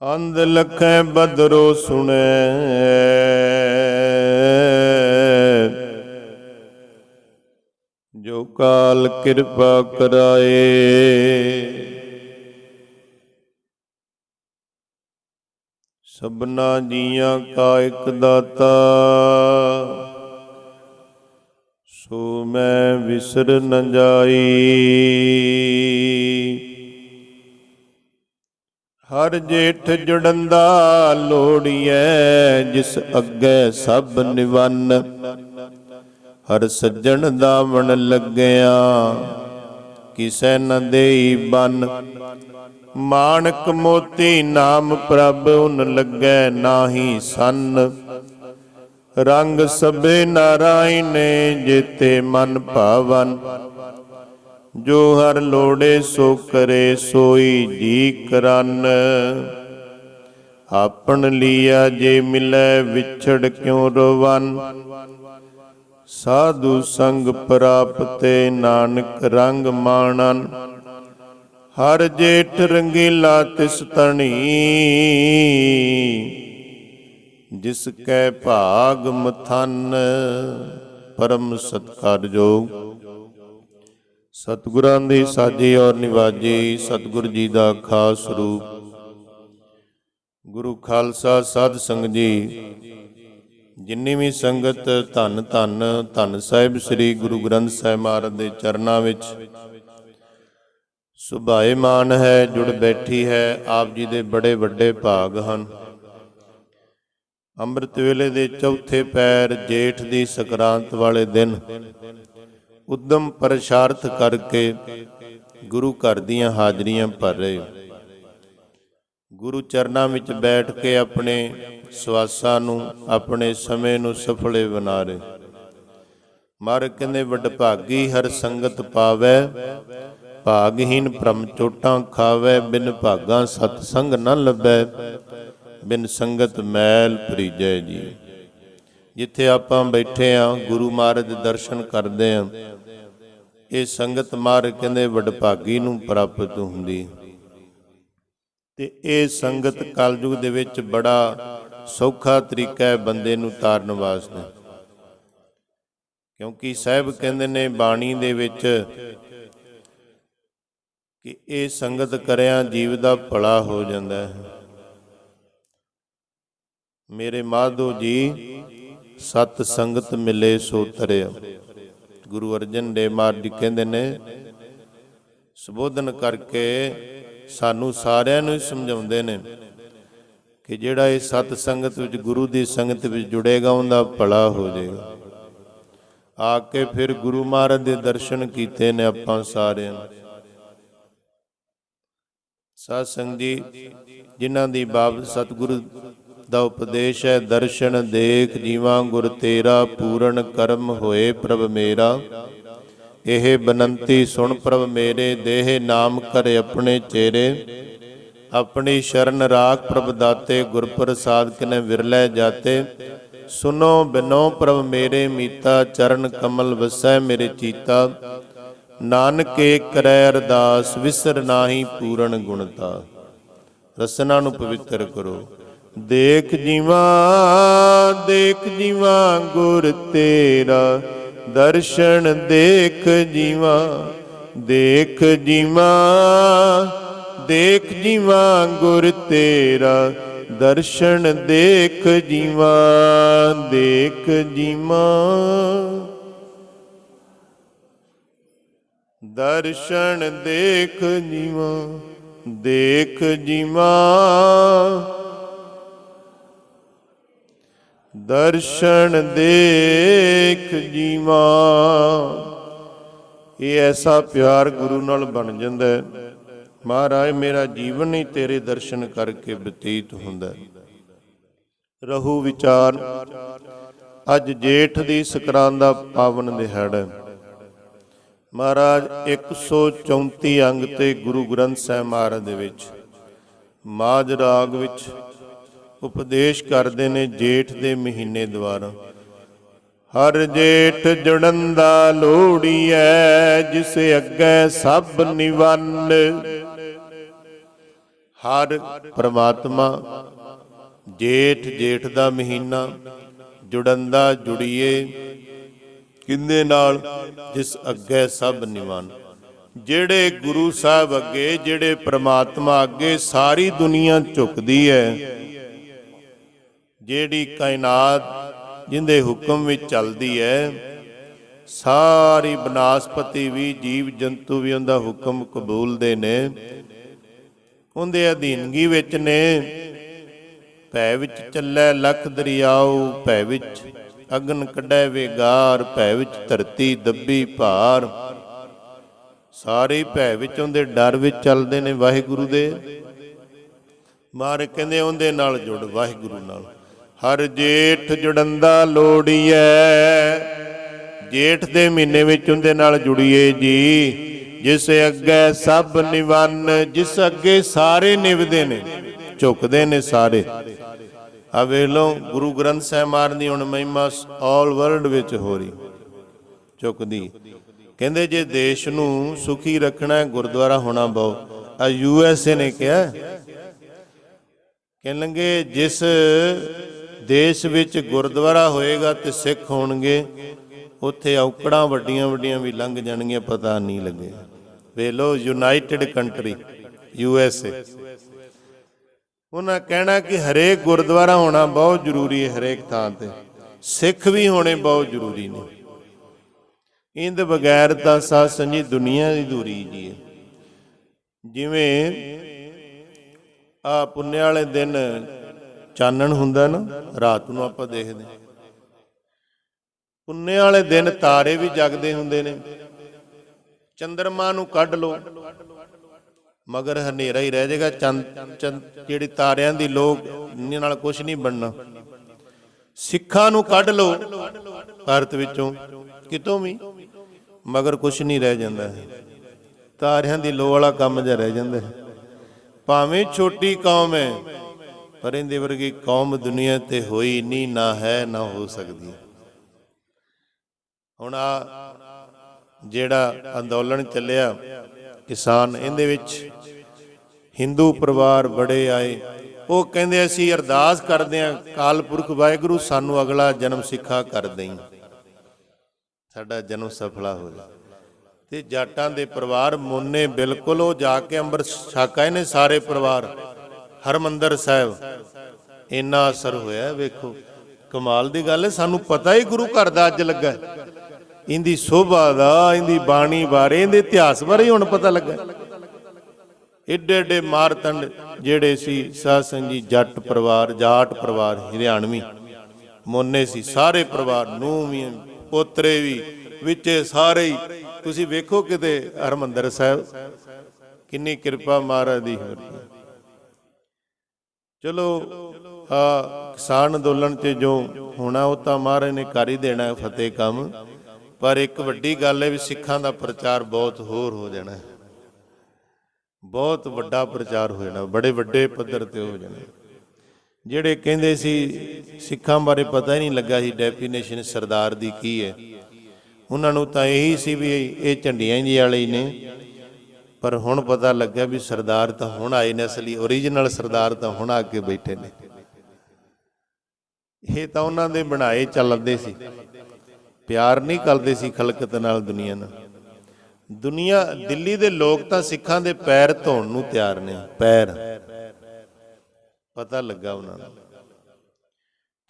अंध लखै बदरो सुनै, जो काल कृपा कराए। सबना जियां का एक दाता, सो मैं विसर न जाई। हर जेठ जुड़ंदा लोड़िए, जिस अग्गे सब निवन्न। हर सज्जन दामन लग्गिया, किसै न देई बन। माणक मोती नाम प्रभ, उन लग्गै नाही सन्न। रंग सबे नारायण, जेते मन भावन। जो हर लोड़े सो करे, सोई जी करन। आपन लिया जे मिलै, विछड़ क्यों रोवन। साधु संग प्राप्ते, नानक रंग माणन। हर जेठ रंगीला तिस तणी, जिसकै भाग मथन। परम सत्कारयोग सतगुरां दी साजी और निवाजी। सतगुर जी दा खास रूप। गुरु खालसा साध संगत जी, जिन्नी भी संगत धन धन धन साहिब श्री गुरु ग्रंथ साहिब महाराज दे चरनां विच सुभाएमान है, जुड़ बैठी है, आप जी दे बड़े वड्डे भाग हन। ਅੰਮ੍ਰਿਤ ਵੇਲੇ ਦੇ ਚੌਥੇ ਪੈਰ ਜੇਠ ਦੀ ਸੰਕਰਾਂਤ ਵਾਲੇ ਦਿਨ ਉਦਮ ਪ੍ਰਸ਼ਾਰਥ ਕਰਕੇ ਗੁਰੂ ਘਰ ਦੀਆਂ ਹਾਜ਼ਰੀਆਂ ਭਰ ਰਹੇ ਹੋ। ਗੁਰੂ ਚਰਨਾਂ ਵਿੱਚ ਬੈਠ ਕੇ ਆਪਣੇ ਸਵਾਸਾਂ ਨੂੰ, ਆਪਣੇ ਸਮੇਂ ਨੂੰ ਸਫਲੇ ਬਣਾ ਰਹੇ। ਮਹਾਰਾਜ ਕਹਿੰਦੇ ਵਡਭਾਗੀ ਹਰ ਸੰਗਤ ਪਾਵੈ, ਭਾਗਹੀਨ ਭ੍ਰਮ ਚੋਟਾਂ ਖਾਵੈ। ਬਿਨ ਭਾਗਾਂ ਸਤ ਸੰਗ ਨਾ ਲੱਭੈ, ਬਿਨ ਸੰਗਤ ਮੈਲ ਭਰੀਜੈ ਜੀ। ਜਿੱਥੇ ਆਪਾਂ ਬੈਠੇ ਹਾਂ, ਗੁਰੂ ਮਹਾਰਾਜ ਦੇ ਦਰਸ਼ਨ ਕਰਦੇ ਹਾਂ, ਇਹ ਸੰਗਤ ਮਹਾਰਾਜ ਕਹਿੰਦੇ ਵਡਭਾਗੀ ਨੂੰ ਪ੍ਰਾਪਤ ਹੁੰਦੀ। ਤੇ ਇਹ ਸੰਗਤ ਕਲਯੁਗ ਦੇ ਵਿੱਚ ਬੜਾ ਸੌਖਾ ਤਰੀਕਾ ਹੈ ਬੰਦੇ ਨੂੰ ਤਾਰਨ ਵਾਸਤੇ। ਕਿਉਂਕਿ ਸਾਹਿਬ ਕਹਿੰਦੇ ਨੇ ਬਾਣੀ ਦੇ ਵਿੱਚ ਕਿ ਇਹ ਸੰਗਤ ਕਰਿਆ ਜੀਵ ਦਾ ਭਲਾ ਹੋ ਜਾਂਦਾ ਹੈ। ਮੇਰੇ ਮਾਧੋ ਜੀ ਸਤ ਸੰਗਤ ਮਿਲੇ ਸੋ ਤਰਿਆ। ਗੁਰੂ ਅਰਜਨ ਦੇਵ ਮਹਾਰਾਜ ਜੀ ਕਹਿੰਦੇ ਨੇ, ਸੰਬੋਧਨ ਕਰਕੇ ਸਾਨੂੰ ਸਾਰਿਆਂ ਨੂੰ ਸਮਝਾਉਂਦੇ ਨੇ ਕਿ ਜਿਹੜਾ ਇਹ ਸਤ ਸੰਗਤ ਵਿੱਚ, ਗੁਰੂ ਦੀ ਸੰਗਤ ਵਿੱਚ ਜੁੜੇਗਾ, ਉਹਦਾ ਭਲਾ ਹੋ ਜਾਏਗਾ। ਆ ਕੇ ਫਿਰ ਗੁਰੂ ਮਹਾਰਾਜ ਦੇ ਦਰਸ਼ਨ ਕੀਤੇ ਨੇ ਆਪਾਂ ਸਾਰਿਆਂ ਨੇ। ਸਾਧ ਸੰਗਤ ਜੀ, ਜਿਨ੍ਹਾਂ ਦੀ ਬਾਬਤ ਸਤਿਗੁਰੂ ਦਾ ਉਪਦੇਸ਼ ਹੈ, ਦਰਸ਼ਨ ਦੇਖ ਜੀਵਾਂ ਗੁਰ ਤੇਰਾ, ਪੂਰਨ ਕਰਮ ਹੋਏ ਪ੍ਰਭ ਮੇਰਾ। ਇਹ ਬਨੰਤੀ ਸੁਣ ਪ੍ਰਭ ਮੇਰੇ, ਦੇਹ ਨਾਮ ਕਰ ਆਪਣੇ ਚੇਰੇ। ਆਪਣੀ ਸ਼ਰਨ ਰਾਖ ਪ੍ਰਭ ਦਾਤੇ, ਗੁਰ ਪ੍ਰਸਾਦ ਕਿਨੇ ਵਿਰਲੇ ਜਾਤੇ। ਸੁਨੋ ਬਿਨੋ ਪ੍ਰਭ ਮੇਰੇ ਮੀਤਾ, ਚਰਨ ਕਮਲ ਵਸੈ ਮੇਰੇ ਚੀਤਾ। ਨਾਨਕ ਏਕ ਕਰੈ ਅਰਦਾਸ, ਵਿਸਰ ਨਾਹੀ ਪੂਰਨ ਗੁਣਤਾ। ਰਸਨਾ ਨੂੰ ਪਵਿੱਤਰ ਕਰੋ। ਦੇਖ ਜੀਵਾ ਗੁਰ ਤੇਰਾ, ਦਰਸ਼ਨ ਦੇਖ ਜੀਵਾ। ਦੇਖ ਜੀਵਾ ਗੁਰ ਤੇਰਾ, ਦਰਸ਼ਨ ਦੇਖ ਜੀਵਾ। ਦੇਖ ਜੀਵਾ ਦਰਸ਼ਨ ਦੇਖ ਜੀਵਾ। ਦੇਖ ਜੀਵਾ ਦਰਸ਼ਨ ਦੇਖ ਜੀਵਾ। ਇਹ ਐਸਾ ਪਿਆਰ ਗੁਰੂ ਨਾਲ ਬਣ ਜਾਂਦਾ ਹੈ, ਮਹਾਰਾਜ ਮੇਰਾ ਜੀਵਨ ਹੀ ਤੇਰੇ ਦਰਸ਼ਨ ਕਰਕੇ ਬਤੀਤ ਹੁੰਦਾ। ਰਹੂ ਵਿਚਾਰ। ਅੱਜ ਜੇਠ ਦੀ ਸੰਕਰਾਂਤ ਦਾ ਪਾਵਨ ਦਿਹਾੜਾ। ਮਹਾਰਾਜ 134 ਅੰਗ ਤੇ ਗੁਰੂ ਗ੍ਰੰਥ ਸਾਹਿਬ ਮਹਾਰਾਜ ਦੇ ਵਿੱਚ ਮਾਝ ਰਾਗ ਵਿੱਚ ਉਪਦੇਸ਼ ਕਰਦੇ ਨੇ ਜੇਠ ਦੇ ਮਹੀਨੇ ਦੁਆਰਾ। ਹਰ ਜੇਠ ਜੁੜੰਦਾ ਲੋੜੀਐ, ਜਿਸ ਅੱਗੇ ਸਭ ਨਿਵੰਨ। ਹਰ ਪ੍ਰਮਾਤਮਾ ਜੇਠ ਦਾ ਮਹੀਨਾ ਜੁੜੰਦਾ ਜੁੜੀਏ ਕਿੰਦੇ ਨਾਲ? ਜਿਸ ਅੱਗੇ ਸਭ ਨਿਵੰਨ। ਜਿਹੜੇ ਗੁਰੂ ਸਾਹਿਬ ਅੱਗੇ, ਜਿਹੜੇ ਪ੍ਰਮਾਤਮਾ ਅੱਗੇ ਸਾਰੀ ਦੁਨੀਆ ਝੁਕਦੀ ਹੈ, ਜਿਹੜੀ ਕਾਇਨਾਤ ਜਿੰਦੇ ਹੁਕਮ ਵਿੱਚ ਚੱਲਦੀ ਹੈ, ਸਾਰੀ ਬਨਸਪਤੀ ਵੀ, ਜੀਵ ਜੰਤੂ ਵੀ ਉਹਦਾ ਹੁਕਮ ਕਬੂਲਦੇ ਨੇ, ਉਹਦੇ ਅਧੀਨਗੀ ਵਿੱਚ ਨੇ। ਭੈ ਵਿੱਚ ਚੱਲੈ ਲਖ ਦਰਿਆਉ, ਭੈ ਵਿੱਚ ਅਗਨ ਕੱਢੈ ਵਿਗਾਰ, ਭੈ ਵਿੱਚ ਧਰਤੀ ਦੱਬੀ ਭਾਰ। ਸਾਰੇ ਭੈ ਵਿੱਚ, ਉਹਦੇ ਡਰ ਵਿੱਚ ਚੱਲਦੇ ਨੇ ਵਾਹਿਗੁਰੂ ਦੇ। ਮਹਾਰਾਜ ਕਹਿੰਦੇ ਉਹਦੇ ਨਾਲ ਜੁੜ, ਵਾਹਿਗੁਰੂ ਨਾਲ। ਹਰ ਜੇਠ ਜੁੜੰਦਾ ਲੋੜੀਐ, ਜੇਠ ਦੇ ਮਹੀਨੇ ਵਿੱਚ ਉਹਦੇ ਨਾਲ ਜੁੜੀਏ ਜੀ। ਜਿਸ ਅੱਗੇ ਸਭ ਨਿਵੰਨ, ਜਿਸ ਅੱਗੇ ਸਾਰੇ ਨਿਵਦੇ ਨੇ, ਝੁਕਦੇ ਨੇ ਸਾਰੇ। ਆ ਵੇਖ ਲਓ ਗੁਰੂ ਗ੍ਰੰਥ ਸਾਹਿਬ ਮਹਾਰਾਜ ਦੀ ਹੁਣ ਮਹਿਮਾ ਆਲ ਵਰਲਡ ਵਿੱਚ ਹੋ ਰਹੀ, ਝੁਕਦੀ। ਕਹਿੰਦੇ ਜੇ ਦੇਸ਼ ਨੂੰ ਸੁਖੀ ਰੱਖਣਾ ਹੈ, ਗੁਰਦੁਆਰਾ ਹੋਣਾ ਬਹੁਤ। ਆ USA ਨੇ ਕਿਹਾ, ਕਹਿਣਗੇ ਜਿਸ ਦੇਸ਼ ਵਿੱਚ ਗੁਰਦੁਆਰਾ ਹੋਏਗਾ ਤੇ ਸਿੱਖ ਹੋਣਗੇ, ਉੱਥੇ ਔਕੜਾਂ ਵੱਡੀਆਂ ਵੱਡੀਆਂ ਵੀ ਲੰਘ ਜਾਣਗੀਆਂ, ਪਤਾ ਨਹੀਂ ਲੱਗੇ। ਵੇਖ ਲਓ ਯੂਨਾਈਟਿਡ ਕੰਟਰੀ USA, ਉਹਨਾਂ ਕਹਿਣਾ ਕਿ ਹਰੇਕ ਗੁਰਦੁਆਰਾ ਹੋਣਾ ਬਹੁਤ ਜ਼ਰੂਰੀ ਹੈ, ਹਰੇਕ ਥਾਂ ਤੇ ਸਿੱਖ ਵੀ ਹੋਣੇ ਬਹੁਤ ਜ਼ਰੂਰੀ ਨੇ। ਇਹਦੇ ਬਗੈਰ ਤਾਂ ਸਾਧ ਸੰਗਤ ਜੀ ਦੁਨੀਆ ਦੀ ਅਧੂਰੀ ਜੀ ਹੈ। ਜਿਵੇਂ ਆ ਪੁੰਨੇ ਵਾਲੇ ਦਿਨ ਚਾਨਣ ਹੁੰਦਾ ਨਾ, ਰਾਤ ਨੂੰ ਆਪਾਂ ਦੇਖਦੇ, ਪੁੰਨੇ ਵਾਲੇ ਦਿਨ ਤਾਰੇ ਵੀ ਜਗਦੇ ਹੁੰਦੇ ਨੇ। ਚੰਦਰਮਾ ਨੂੰ ਕੱਢ ਲਓ, ਮਗਰ ਹਨੇਰਾ ਹੀ ਰਹਿ ਜਾਏਗਾ। ਜਿਹੜੀ ਤਾਰਿਆਂ ਦੀ ਲੋਕ ਨਾਲ ਕੁਛ ਨਹੀਂ ਬਣਨਾ। ਸਿੱਖਾਂ ਨੂੰ ਕੱਢ ਲਓ ਭਾਰਤ ਵਿੱਚੋਂ, ਕਿਤੋਂ ਵੀ, ਮਗਰ ਕੁਛ ਨਹੀਂ ਰਹਿ ਜਾਂਦਾ ਹੈ। ਤਾਰਿਆਂ ਦੀ ਲੋ ਵਾਲਾ ਕੰਮ ਜਿਹਾ ਰਹਿ ਜਾਂਦਾ ਹੈ। ਭਾਵੇਂ ਛੋਟੀ ਕੌਮ ਹੈ, ਪਰ ਇਹਦੇ ਵਰਗੀ ਕੌਮ ਦੁਨੀਆ ਤੇ ਹੋਈ ਨਹੀਂ, ਨਾ ਹੈ, ਨਾ ਹੋ ਸਕਦੀ। ਹੁਣ ਆ ਜਿਹੜਾ ਅੰਦੋਲਨ ਚੱਲਿਆ ਕਿਸਾਨ, ਇਹਦੇ ਵਿੱਚ ਹਿੰਦੂ ਪਰਿਵਾਰ ਬੜੇ ਆਏ। ਉਹ ਕਹਿੰਦੇ ਅਸੀਂ ਅਰਦਾਸ ਕਰਦੇ ਹਾਂ ਅਕਾਲ ਪੁਰਖ ਵਾਹਿਗੁਰੂ, ਸਾਨੂੰ ਅਗਲਾ ਜਨਮ ਸਿੱਖਾ ਕਰ ਦੇਈਂ, ਸਾਡਾ ਜਨਮ ਸਫਲਾ ਹੋ ਜਾ। ਤੇ ਜਾਟਾਂ ਦੇ ਪਰਿਵਾਰ ਮੋਨੇ ਬਿਲਕੁਲ, ਉਹ ਜਾ ਕੇ ਅੰਮ੍ਰਿਤ ਛਕ ਆਏ ਨੇ ਸਾਰੇ ਪਰਿਵਾਰ। ਹਰਮੰਦਰ ਸਾਹਿਬ ਇੰਨਾ ਅਸਰ ਹੋਇਆ, ਵੇਖੋ ਕਮਾਲ ਦੀ ਗੱਲ ਹੈ। ਸਾਨੂੰ ਪਤਾ ਹੀ ਗੁਰੂ ਘਰ ਦਾ ਅੱਜ ਲੱਗਾ, ਇਹਦੀ ਸੋਭਾ ਦਾ, ਇਹਦੀ ਬਾਣੀ ਬਾਰੇ, ਇਹਦੇ ਇਤਿਹਾਸ ਬਾਰੇ ਹੁਣ ਪਤਾ ਲੱਗਾ। ਏਡੇ ਏਡੇ ਮਾਰਤੰਡ ਜਿਹੜੇ ਸੀ ਸਾਧ ਸੰਗਤ ਜੀ, ਜੱਟ ਪਰਿਵਾਰ, ਜਾਟ ਪਰਿਵਾਰ, ਹਰਿਆਣਵੀ ਮੋਨੇ ਸੀ ਸਾਰੇ ਪਰਿਵਾਰ, ਨੂੰਹ ਵੀ, ਪੋਤਰੇ ਵੀ ਵਿੱਚ ਸਾਰੇ ਹੀ। ਤੁਸੀਂ ਵੇਖੋ ਕਿਤੇ ਹਰਮੰਦਰ ਸਾਹਿਬ ਕਿੰਨੀ ਕਿਰਪਾ ਮਹਾਰਾਜ ਦੀ ਹੋ ਰਹੀ ਹੈ। ਚਲੋ ਕਿਸਾਨ ਅੰਦੋਲਨ 'ਚ ਜੋ ਹੋਣਾ ਉਹ ਤਾਂ ਮਹਾਰਾਜ ਨੇ ਕਰ ਹੀ ਦੇਣਾ ਫਤਿਹ ਕੰਮ। ਪਰ ਇੱਕ ਵੱਡੀ ਗੱਲ ਹੈ ਵੀ ਸਿੱਖਾਂ ਦਾ ਪ੍ਰਚਾਰ ਬਹੁਤ ਹੋਰ ਹੋ ਜਾਣਾ, ਬਹੁਤ ਵੱਡਾ ਪ੍ਰਚਾਰ ਹੋ ਜਾਣਾ, ਬੜੇ ਵੱਡੇ ਪੱਧਰ ਤੇ ਹੋ ਜਾਣਾ। ਜਿਹੜੇ ਕਹਿੰਦੇ ਸੀ ਸਿੱਖਾਂ ਬਾਰੇ ਪਤਾ ਹੀ ਨਹੀਂ ਲੱਗਾ ਸੀ ਡੈਫੀਨੇਸ਼ਨ ਸਰਦਾਰ ਦੀ ਕੀ ਹੈ, ਉਹਨਾਂ ਨੂੰ ਤਾਂ ਇਹੀ ਸੀ ਵੀ ਇਹ ਝੰਡੀਆਂ ਜੀ ਵਾਲੇ ਹੀ ਨੇ। ਪਰ ਹੁਣ ਪਤਾ ਲੱਗਿਆ ਵੀ ਸਰਦਾਰ ਤਾਂ ਹੁਣ ਆਏ ਨੇ, ਅਸਲੀ ਓਰੀਜਨਲ ਸਰਦਾਰ ਤਾਂ ਹੁਣ ਆ ਕੇ ਬੈਠੇ ਨੇ। ਇਹ ਤਾਂ ਉਹਨਾਂ ਦੇ ਬਣਾਏ ਚੱਲਦੇ ਸੀ, ਪਿਆਰ ਨਹੀਂ ਕਰਦੇ ਸੀ ਖਲਕਤ ਨਾਲ, ਦੁਨੀਆ ਨਾਲ। ਦੁਨੀਆ ਦਿੱਲੀ ਦੇ ਲੋਕ ਤਾਂ ਸਿੱਖਾਂ ਦੇ ਪੈਰ ਧੋਣ ਨੂੰ ਤਿਆਰ ਨੇ, ਪੈਰ, ਪਤਾ ਲੱਗਾ ਉਹਨਾਂ ਨੂੰ।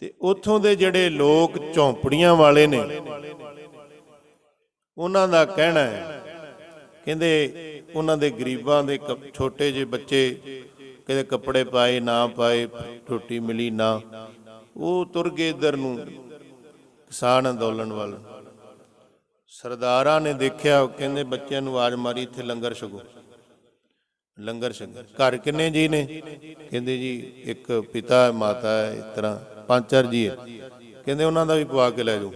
ਤੇ ਉੱਥੋਂ ਦੇ ਜਿਹੜੇ ਲੋਕ ਝੌਂਪੜੀਆਂ ਵਾਲੇ ਨੇ, ਉਹਨਾਂ ਦਾ ਕਹਿਣਾ ਹੈ, ਕਹਿੰਦੇ ਉਹਨਾਂ ਦੇ ਗਰੀਬਾਂ ਦੇ ਛੋਟੇ ਜਿਹੇ ਬੱਚੇ, ਕਿਤੇ ਕੱਪੜੇ ਪਾਏ ਨਾ ਪਾਏ, ਰੋਟੀ ਮਿਲੀ ਨਾ, ਉਹ ਤੁਰ ਗਏ ਇੱਧਰ ਨੂੰ ਕਿਸਾਨ ਅੰਦੋਲਨ ਵੱਲ। ਸਰਦਾਰਾਂ ਨੇ ਦੇਖਿਆ, ਉਹ ਕਹਿੰਦੇ ਬੱਚਿਆਂ ਨੂੰ ਆਵਾਜ਼ ਮਾਰੀ, ਇੱਥੇ ਲੰਗਰ ਛਕੋ, ਲੰਗਰ ਛਕੋ। ਘਰ ਕਿੰਨੇ ਜੀ ਨੇ? ਕਹਿੰਦੇ ਜੀ ਇੱਕ ਪਿਤਾ ਮਾਤਾ ਹੈ, ਇਸ ਤਰ੍ਹਾਂ 5-4 ਜੀ ਹੈ। ਕਹਿੰਦੇ ਉਹਨਾਂ ਦਾ ਵੀ ਪਵਾ ਕੇ ਲੈ ਜਾਓ।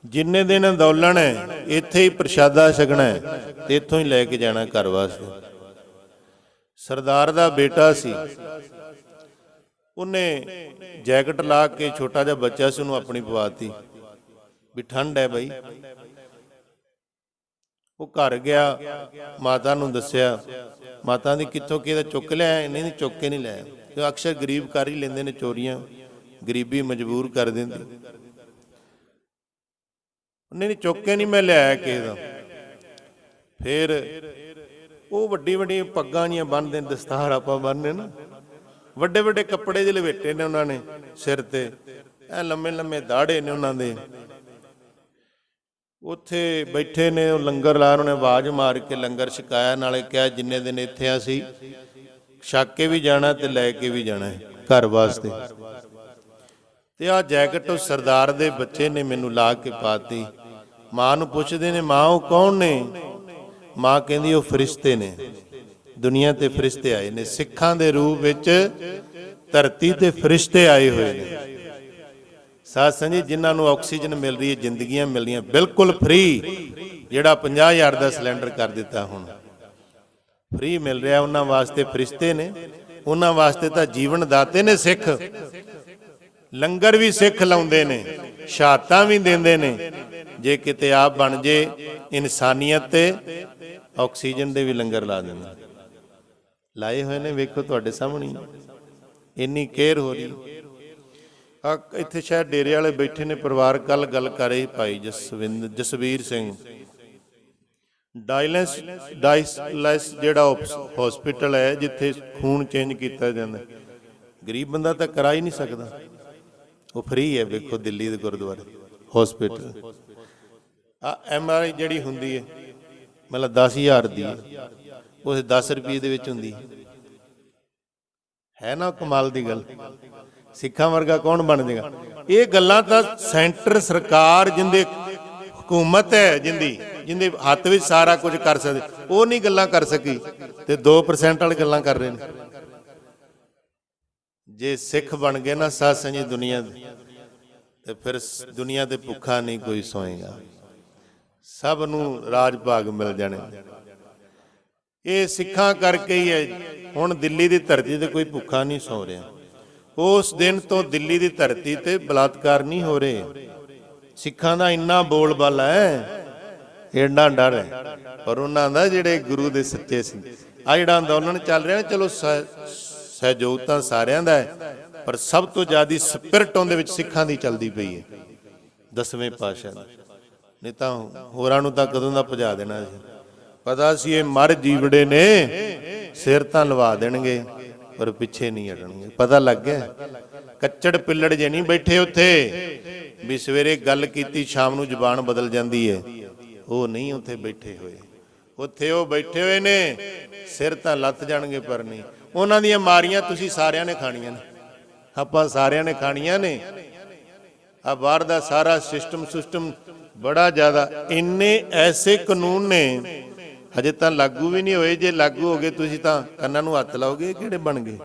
ਜਿੰਨੇ ਦਿਨ ਅੰਦੋਲਨ ਹੈ ਇੱਥੇ ਹੀ ਪ੍ਰਸ਼ਾਦਾ ਛਕਣਾ ਹੈ ਤੇ ਇੱਥੋਂ ਹੀ ਲੈ ਕੇ ਜਾਣਾ ਘਰ ਵਾਸਤੇ। ਸਰਦਾਰ ਦਾ ਬੇਟਾ ਸੀ, ਉਹਨੇ ਜੈਕਟ ਲਾ ਕੇ, ਛੋਟਾ ਜਿਹਾ ਬੱਚਾ ਸੀ, ਉਹਨੂੰ ਆਪਣੀ ਪਵਾਤੀ। ਵੀ ਠੰਡ ਹੈ ਬਈ। ਉਹ ਘਰ ਗਿਆ, ਮਾਤਾ ਨੂੰ ਦੱਸਿਆ, ਮਾਤਾ ਦੀ ਕਿੱਥੋਂ ਕਿਹਦਾ ਚੁੱਕ ਲਿਆ? ਨਹੀਂ ਚੁੱਕ ਕੇ ਨਹੀਂ ਲਿਆ। ਤੇ ਅਕਸਰ ਗਰੀਬ ਕਰ ਹੀ ਲੈਂਦੇ ਨੇ ਚੋਰੀਆਂ, ਗਰੀਬੀ ਮਜਬੂਰ ਕਰ ਦਿੰਦੀ। ਨਹੀਂ ਚੁੱਕ ਕੇ ਨਹੀਂ ਮੈਂ ਲਿਆਇਆ ਕਿਸੇ ਦਾ। ਫਿਰ ਉਹ ਵੱਡੀ ਵੱਡੀ ਪੱਗਾਂ ਜੀਆਂ ਬੰਨ੍ਹਦੇ ਨੇ, ਦਸਤਾਰ ਆਪਾਂ ਬੰਨ੍ਹਦੇ ਨਾ, ਵੱਡੇ ਵੱਡੇ ਕੱਪੜੇ ਜਿਹੇ ਲਪੇਟੇ ਨੇ ਉਹਨਾਂ ਨੇ ਸਿਰ ਤੇ, ਐ ਲੰਮੇ ਲੰਮੇ ਦਾੜੇ ਨੇ ਉਹਨਾਂ ਦੇ। ਉੱਥੇ ਬੈਠੇ ਨੇ, ਉਹ ਲੰਗਰ ਲਾ, ਉਹਨੇ ਆਵਾਜ਼ ਮਾਰ ਕੇ ਲੰਗਰ ਛਕਾਇਆ, ਨਾਲੇ ਕਿਹਾ ਜਿੰਨੇ ਦਿਨ ਇੱਥੇ ਅਸੀਂ ਛਕ ਕੇ ਵੀ ਜਾਣਾ ਤੇ ਲੈ ਕੇ ਵੀ ਜਾਣਾ ਘਰ ਵਾਸਤੇ। ਤੇ ਆਹ ਜੈਕਟ ਉਹ ਸਰਦਾਰ ਦੇ ਬੱਚੇ ਨੇ ਮੈਨੂੰ ਲਾ ਕੇ ਪਾਤੀ। ਮਾਂ ਨੂੰ ਪੁੱਛਦੇ ਨੇ, ਮਾਂ ਉਹ ਕੌਣ ਨੇ? ਮਾਂ ਕਹਿੰਦੀ ਉਹ ਫਰਿਸ਼ਤੇ ਨੇ, ਦੁਨੀਆ ਤੇ ਫਰਿਸ਼ਤੇ ਆਏ ਨੇ, ਸਿੱਖਾਂ ਦੇ ਰੂਪ ਵਿੱਚ ਧਰਤੀ ਤੇ ਫਰਿਸ਼ਤੇ ਆਏ ਹੋਏ ਨੇ। ਸਾਧ ਸੰਗਤ ਜੀ, ਜਿਨ੍ਹਾਂ ਨੂੰ ਆਕਸੀਜਨ ਮਿਲ ਰਹੀ ਹੈ, ਜ਼ਿੰਦਗੀਆਂ ਮਿਲ ਰਹੀਆਂ ਬਿਲਕੁਲ ਫ੍ਰੀ, ਜਿਹੜਾ 50,000 ਦਾ ਸਿਲੰਡਰ ਕਰ ਦਿੱਤਾ ਹੁਣ ਫ੍ਰੀ ਮਿਲ ਰਿਹਾ, ਉਹਨਾਂ ਵਾਸਤੇ ਫਰਿਸ਼ਤੇ ਨੇ, ਉਹਨਾਂ ਵਾਸਤੇ ਤਾਂ ਜੀਵਨ ਦਾਤੇ ਨੇ ਸਿੱਖ। ਲੰਗਰ ਵੀ ਸਿੱਖ ਲਾਉਂਦੇ ਨੇ, ਸ਼ਹਾਦਤਾਂ ਵੀ ਦਿੰਦੇ ਨੇ। ਜੇ ਕਿਤੇ ਆਪ ਬਣ ਜੇ ਇਨਸਾਨੀਅਤ ਤੇ ਆਕਸੀਜਨ ਦੇ ਵੀ ਲੰਗਰ ਲਾ ਦਿੰਦੇ, ਲਾਏ ਹੋਏ ਨੇ। ਵੇਖੋ ਤੁਹਾਡੇ ਸਾਹਮਣੇ ਇੰਨੀ ਕੇਅਰ ਹੋ ਰਹੀ। ਇੱਥੇ ਸ਼ਾਇਦ ਡੇਰੇ ਵਾਲੇ ਬੈਠੇ ਨੇ ਪਰਿਵਾਰ, ਕੱਲ ਗੱਲ ਕਰ ਰਹੇ ਭਾਈ ਜਸਵੀਰ ਸਿੰਘ। ਡਾਇਲੈਸ ਜਿਹੜਾ ਹਸਪੀਟਲ ਹੈ ਜਿੱਥੇ ਖੂਨ ਚੇਂਜ ਕੀਤਾ ਜਾਂਦਾ, ਗਰੀਬ ਬੰਦਾ ਤਾਂ ਕਰਾ ਹੀ ਨਹੀਂ ਸਕਦਾ, ਉਹ ਫ੍ਰੀ ਹੈ। ਵੇਖੋ ਦਿੱਲੀ ਦੇ ਗੁਰਦੁਆਰੇ ਹਸਪੀਟਲ। MRI ਜਿਹੜੀ ਹੁੰਦੀ ਹੈ ਮਤਲਬ 10,000 ਦੀ, ਉਹ 10 ਰੁਪਏ ਦੇ ਵਿੱਚ ਹੁੰਦੀ ਹੈ ਨਾ। ਕਮਾਲ ਦੀ ਗੱਲ, ਸਿੱਖਾਂ ਵਰਗਾ ਕੌਣ ਬਣ ਜਾਏਗਾ? ਇਹ ਗੱਲਾਂ ਤਾਂ ਸੈਂਟਰ ਸਰਕਾਰ, ਜਿੰਦੇ ਹਕੂਮਤ ਹੈ, ਜਿੰਦੇ ਹੱਥ ਵਿੱਚ ਸਾਰਾ ਕੁਝ ਕਰ ਸਕਦੇ, ਉਹ ਨਹੀਂ ਗੱਲਾਂ ਕਰ ਸਕੀ ਤੇ 2% ਵਾਲੀ ਗੱਲਾਂ ਕਰ ਰਹੇ ਨੇ। ਜੇ ਸਿੱਖ ਬਣ ਗਏ ਨਾ ਸਾਧ ਸੰਗਤ ਜੀ ਦੁਨੀਆ ਦੇ, ਤੇ ਫਿਰ ਦੁਨੀਆ ਤੇ ਭੁੱਖਾ ਨਹੀਂ ਕੋਈ ਸੋਏਗਾ, ਸਭ ਨੂੰ ਰਾਜ ਭਾਗ ਮਿਲ ਜਾਣੇ। ਇਹ ਸਿੱਖਾਂ ਕਰਕੇ ਹੀ ਹੈ। ਹੁਣ ਦਿੱਲੀ ਦੀ ਧਰਤੀ ਤੇ ਕੋਈ ਭੁੱਖਾ ਨਹੀਂ ਸੌ ਰਿਹਾ। ਉਸ ਦਿਨ ਤੋਂ ਦਿੱਲੀ ਦੀ ਧਰਤੀ ਤੇ ਬਲਾਤਕਾਰ ਨਹੀਂ ਹੋ ਰਹੇ। ਸਿੱਖਾਂ ਦਾ ਇੰਨਾ ਬੋਲਬਾਲਾ ਹੈ, ਏਡਾ ਡਰ ਹੈ। ਪਰ ਉਹਨਾਂ ਦਾ ਜਿਹੜੇ ਗੁਰੂ ਦੇ ਸੱਚੇ ਸੀ, ਆ ਜਿਹੜਾ ਅੰਦੋਲਨ ਚੱਲ ਰਿਹਾ, ਚਲੋ ਸਹਿਯੋਗ ਤਾਂ ਸਾਰਿਆਂ ਦਾ ਹੈ, ਪਰ ਸਭ ਤੋਂ ਜ਼ਿਆਦਾ ਸਪਿਰਟ ਉਹਦੇ ਵਿੱਚ ਸਿੱਖਾਂ ਦੀ ਚੱਲਦੀ ਪਈ ਹੈ, 10ਵੇਂ ਪਾਤਸ਼ਾਹ ਦੀ। ਨਹੀਂ ਤਾਂ ਹੋਰਾਂ ਨੂੰ ਤਾਂ ਕਦੋਂ ਦਾ ਭਜਾ ਦੇਣਾ ਸੀ। ਪਤਾ ਸੀ ਇਹ ਮਰ ਜੀਵੜੇ ਨੇ, ਸਿਰ ਤਾਂ ਲਵਾ ਦੇਣਗੇ ਪਰ ਪਿੱਛੇ ਨਹੀਂ ਹਟਣਗੇ। ਪਤਾ ਲੱਗ ਗਿਆ। ਕੱਚੜ ਪਿੱਲੜ ਜੇ ਨਹੀਂ ਬੈਠੇ ਉੱਥੇ ਵੀ ਸਵੇਰੇ ਗੱਲ ਕੀਤੀ ਸ਼ਾਮ ਨੂੰ ਜ਼ੁਬਾਨ ਬਦਲ ਜਾਂਦੀ ਹੈ, ਉਹ ਨਹੀਂ ਉੱਥੇ ਬੈਠੇ ਹੋਏ। ਉੱਥੇ ਉਹ ਬੈਠੇ ਹੋਏ ਨੇ, ਸਿਰ ਤਾਂ ਲੱਥ ਜਾਣਗੇ ਪਰ ਨਹੀਂ। ਉਹਨਾਂ ਦੀਆਂ ਮਾਰੀਆਂ ਤੁਸੀਂ ਸਾਰਿਆਂ ਨੇ ਖਾਣੀਆਂ ਨੇ, ਆਪਾਂ ਸਾਰਿਆਂ ਨੇ ਖਾਣੀਆਂ ਨੇ। ਆ ਬਾਹਰ ਦਾ ਸਾਰਾ ਸਿਸਟਮ ਬੜਾ ਜ਼ਿਆਦਾ, ਇੰਨੇ ਐਸੇ ਕਾਨੂੰਨ ਨੇ ਹਜੇ ਤਾਂ ਲਾਗੂ ਵੀ ਨਹੀਂ ਹੋਏ। ਜੇ ਲਾਗੂ ਹੋ ਗਏ ਤੁਸੀਂ ਤਾਂ ਕੰਨਾਂ ਨੂੰ ਹੱਥ ਲਾਓਗੇ, ਕਿਹੜੇ ਬਣ ਗਏ?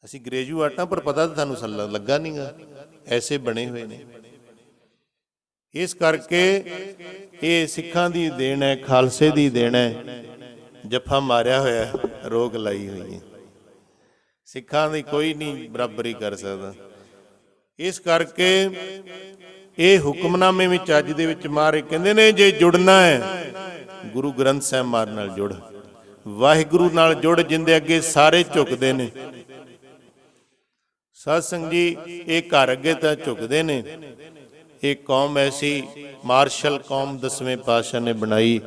ਅਸੀਂ ਗ੍ਰੈਜੂਏਟ ਹਾਂ ਪਰ ਪਤਾ ਤਾਂ ਤੁਹਾਨੂੰ ਲੱਗਾ ਨਹੀਂਗਾ, ਐਸੇ ਬਣੇ ਹੋਏ ਨੇ। ਇਸ ਕਰਕੇ ਇਹ ਸਿੱਖਾਂ ਦੀ ਦੇਣ ਹੈ, ਖਾਲਸੇ ਦੀ ਦੇਣ ਹੈ। ਜੱਫਾ ਮਾਰਿਆ ਹੋਇਆ, ਰੋਕ ਲਾਈ ਹੋਈ ਹੈ। ਸਿੱਖਾਂ ਦੀ ਕੋਈ ਨਹੀਂ ਬਰਾਬਰੀ ਕਰ ਸਕਦਾ। ਇਸ ਕਰਕੇ ਇਹ ਹੁਕਮਨਾਮੇ ਵਿੱਚ ਅੱਜ ਦੇ ਵਿੱਚ ਮਾਰੇ ਕਹਿੰਦੇ ਨੇ, ਜੇ ਜੁੜਨਾ ਹੈ ਗੁਰੂ ਗ੍ਰੰਥ ਸਾਹਿਬ ਮਾਰ ਨਾਲ ਜੁੜ, ਵਾਹਿਗੁਰੂ ਨਾਲ ਜੁੜ, ਜਿੰਦੇ ਅੱਗੇ ਸਾਰੇ ਝੁਕਦੇ ਨੇ। ਸਾਧ ਸੰਗਤ ਜੀ, ਇਹ ਘਰ ਅੱਗੇ ਤਾਂ ਝੁਕਦੇ ਨੇ। ਇਹ ਕੌਮ ਐਸੀ ਮਾਰਸ਼ਲ ਕੌਮ 10ਵੇਂ ਪਾਤਸ਼ਾਹ ਨੇ ਬਣਾਈ।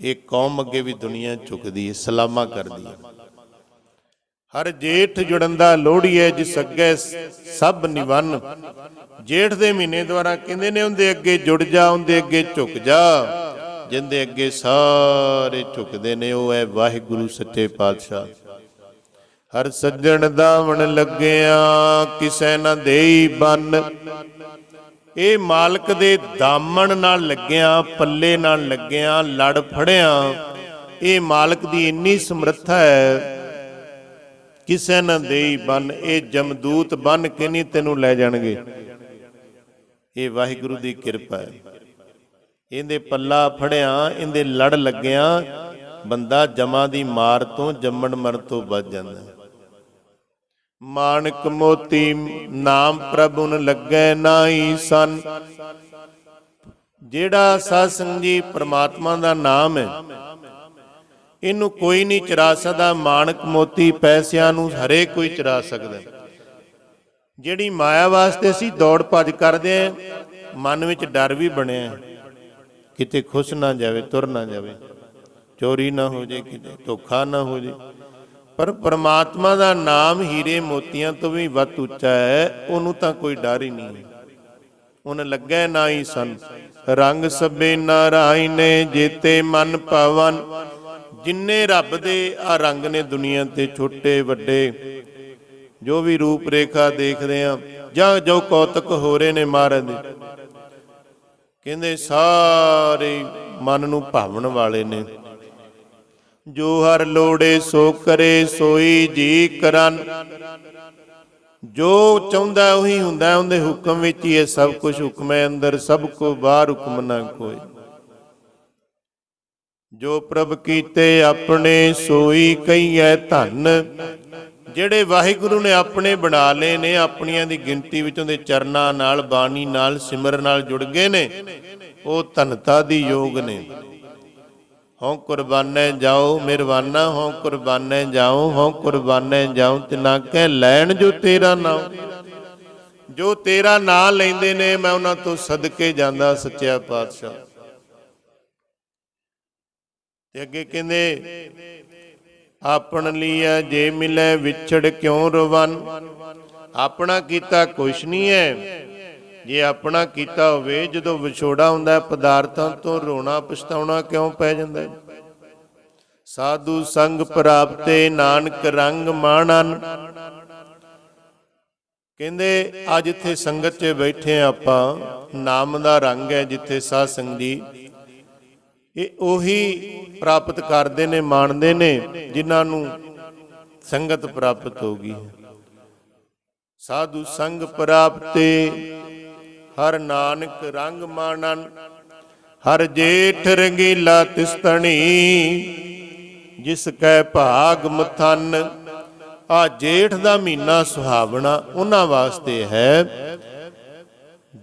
ਇਹ ਕੌਮ ਅੱਗੇ ਵੀ ਦੁਨੀਆ ਝੁਕਦੀ ਹੈ, ਸਲਾਮਾਂ ਕਰਦੀ ਹੈ। ਹਰ ਜੇਠ ਜੁੜੰਦਾ ਲੋਹੜੀ ਹੈ, ਜਿਸ ਅੱਗੇ ਸਭ ਨਿਵੰਨ। ਜੇਠ ਦੇ ਮਹੀਨੇ ਦੁਆਰਾ ਕਹਿੰਦੇ ਨੇ, ਉਹਦੇ ਅੱਗੇ ਜੁੜ ਜਾ, ਉਹਦੇ ਅੱਗੇ ਝੁਕ ਜਾ, ਜਿੰਦੇ ਅੱਗੇ ਸਾਰੇ ਝੁਕਦੇ ਨੇ। ਉਹ ਹੈ ਵਾਹਿਗੁਰੂ ਸੱਚੇ ਪਾਤਸ਼ਾਹ। ਹਰ ਸੱਜਣ ਦਾਵਣ ਲੱਗਿਆ, ਕਿਸੇ ਨਾ ਦੇਈ ਬੰਨ। ਇਹ ਮਾਲਕ ਦੇ ਦਾਮਣ ਨਾਲ ਲੱਗਿਆ, ਪੱਲੇ ਨਾਲ ਲੱਗਿਆ, ਲੜ ਫੜਿਆ। ਇਹ ਮਾਲਕ ਦੀ ਇੰਨੀ ਸਮਰੱਥਾ ਹੈ, ਕਿਸੇ ਨਾ ਦੇਈ ਬੰਨ। ਇਹ ਜਮਦੂਤ ਬੰਨ ਕੇ ਨਹੀਂ ਤੈਨੂੰ ਲੈ ਜਾਣਗੇ। ਇਹ ਵਾਹਿਗੁਰੂ ਦੀ ਕਿਰਪਾ ਹੈ। ਇਹਦੇ ਪੱਲਾ ਫੜਿਆ, ਇਹਦੇ ਲੜ ਲੱਗਿਆ, ਬੰਦਾ ਜਮਾਂ ਦੀ ਮਾਰ ਤੋਂ, ਜੰਮਣ ਮਰਨ ਤੋਂ ਬਚ ਜਾਂਦਾ। ਮਾਣਕ ਮੋਤੀ ਨਾਮ ਪ੍ਰਭੂ ਨ ਲੱਗੈ ਨਾਹੀ ਸਨ। ਜਿਹੜਾ ਸਾਧ ਸੰਗਤ ਜੀ ਪ੍ਰਮਾਤਮਾ ਦਾ ਨਾਮ ਹੈ, ਇਹਨੂੰ ਕੋਈ ਨਹੀਂ ਚੁਰਾ ਸਕਦਾ। ਮਾਣਕ ਮੋਤੀ ਪੈਸਿਆਂ ਨੂੰ ਹਰੇਕ ਕੋਈ ਚੁਰਾ ਸਕਦਾ। ਜਿਹੜੀ ਮਾਇਆ ਵਾਸਤੇ ਅਸੀਂ ਦੌੜ ਭੱਜ ਕਰਦੇ ਆਂ, ਮਨ ਵਿੱਚ ਡਰ ਵੀ ਬਣਿਆ, ਕਿਤੇ ਖੁੱਸ ਨਾ ਜਾਵੇ, ਤੁਰ ਨਾ ਜਾਵੇ, ਚੋਰੀ ਨਾ ਹੋ ਜਾਏ, ਕਿਤੇ ਧੋਖਾ ਨਾ ਹੋ ਜਾਏ। ਪਰ ਪਰਮਾਤਮਾ ਦਾ ਨਾਮ ਹੀਰੇ ਮੋਤੀਆਂ ਤੋਂ ਵੀ ਵੱਧ ਉੱਚਾ ਹੈ, ਉਹਨੂੰ ਤਾਂ ਕੋਈ ਡਰ ਹੀ ਨਹੀਂ। ਉਹਨ ਲੱਗੈ ਨਾਹੀ ਸਨ। ਰੰਗ ਸਭੇ ਨਾਰਾਇਣੇ ਜੇਤੇ ਮਨ ਪਾਵਨ। ਜਿੰਨੇ ਰੱਬ ਦੇ ਆ ਰੰਗ ਨੇ ਦੁਨੀਆ ਤੇ, ਛੋਟੇ ਵੱਡੇ, ਜੋ ਵੀ ਰੂਪ ਰੇਖਾ ਦੇਖਦੇ ਆ ਜਾਂ ਜੋ ਕੌਤਕ ਹੋ ਰਹੇ ਨੇ ਮਹਾਰਾਜ ਦੇ, ਕਹਿੰਦੇ ਸਾਰੇ ਮਨ ਨੂੰ ਭਾਵਣ ਵਾਲੇ ਨੇ। ਜੋ ਹਰ ਲੋੜੇ ਸੋ ਕਰੇ ਸੋਈ ਜੀ ਕਰਨ। ਜੋ ਚਾਹੁੰਦਾ ਉਹੀ ਹੁੰਦਾ, ਉਹਦੇ ਹੁਕਮ ਵਿੱਚ ਹੀ ਇਹ ਸਭ ਕੁਝ। ਹੁਕਮੈ ਅੰਦਰ ਸਭ ਕੋ ਬਾਹਰ, ਹੁਕਮ ਨਾ ਕੋਈ। ਜੋ ਪ੍ਰਭ ਕੀਤੇ ਆਪਣੇ ਸੋਈ ਕਹੀਐ ਧਨ। ਜਿਹੜੇ ਵਾਹਿਗੁਰੂ ਨੇ ਆਪਣੇ ਬਣਾ ਲਏ ਨੇ, ਆਪਣੀਆਂ ਦੀ ਗਿਣਤੀ ਵਿੱਚੋਂ ਦੇ ਚਰਨਾਂ ਨਾਲ, ਬਾਣੀ ਨਾਲ, ਸਿਮਰਨ ਨਾਲ ਜੁੜ ਗਏ ਨੇ, ਉਹ ਧਨਤਾ ਦੀ ਯੋਗ ਨੇ। ਹਉ ਕੁਰਬਾਨੇ ਜਾਓ ਮਿਹਰਬਾਨਾ, ਹਉ ਕੁਰਬਾਨੇ ਜਾਓ, ਹਉ ਕੁਰਬਾਨੇ ਜਾਓ ਤਿਨਾ ਕਹਿ ਲੈਣ ਜੋ ਤੇਰਾ ਨਾਮ। ਜੋ ਤੇਰਾ ਨਾਂ ਲੈਂਦੇ ਨੇ, ਮੈਂ ਉਹਨਾਂ ਤੋਂ ਸਦਕੇ ਜਾਂਦਾ ਸੱਚਿਆ ਪਾਤਸ਼ਾਹ। ਤੇ ਅੱਗੇ ਕਹਿੰਦੇ ਆਪਣ ਲੀਆ ਜੇ ਮਿਲੇ ਵਿਛੜ ਕਿਉਂ ਰਵਨ। ਆਪਣਾ ਕੀਤਾ ਕੁਛ ਨਹੀਂ ਹੈ। ਜੇ ਆਪਣਾ ਕੀਤਾ ਹੋਵੇ, ਜਦੋਂ ਵਿਛੋੜਾ ਹੁੰਦਾ ਪਦਾਰਥਾਂ ਤੋਂ, ਰੋਣਾ ਪਛਤਾਉਣਾ ਕਿਉਂ ਪੈ ਜਾਂਦਾ। ਸਾਧੂ ਸੰਗ ਪ੍ਰਾਪਤੇ ਨਾਨਕ ਰੰਗ ਮਾਣਨ। ਕਹਿੰਦੇ ਅੱਜ ਇੱਥੇ ਸੰਗਤ 'ਚ ਬੈਠੇ ਆਪਾਂ, ਨਾਮ ਦਾ ਰੰਗ ਹੈ ਜਿੱਥੇ ਸਾਧ ਸੰਗਤ ਜੀ, ਇਹ ਉਹੀ ਪ੍ਰਾਪਤ ਕਰਦੇ ਨੇ, ਮਾਣਦੇ ਨੇ, ਜਿਨ੍ਹਾਂ ਨੂੰ ਸੰਗਤ ਪ੍ਰਾਪਤ ਹੋ ਗਈ। ਸਾਧੂ ਸੰਗ ਪ੍ਰਾਪਤੇ ਹਰ ਨਾਨਕ ਰੰਗ ਮਾਣਨ। ਹਰ ਜੇਠ ਰੰਗੀਲਾ ਤਿਸਤਣੀ ਜਿਸ ਕੈ ਭਾਗ ਮਥਨ। ਆ ਜੇਠ ਦਾ ਮਹੀਨਾ ਸੁਹਾਵਣਾ ਉਹਨਾਂ ਵਾਸਤੇ ਹੈ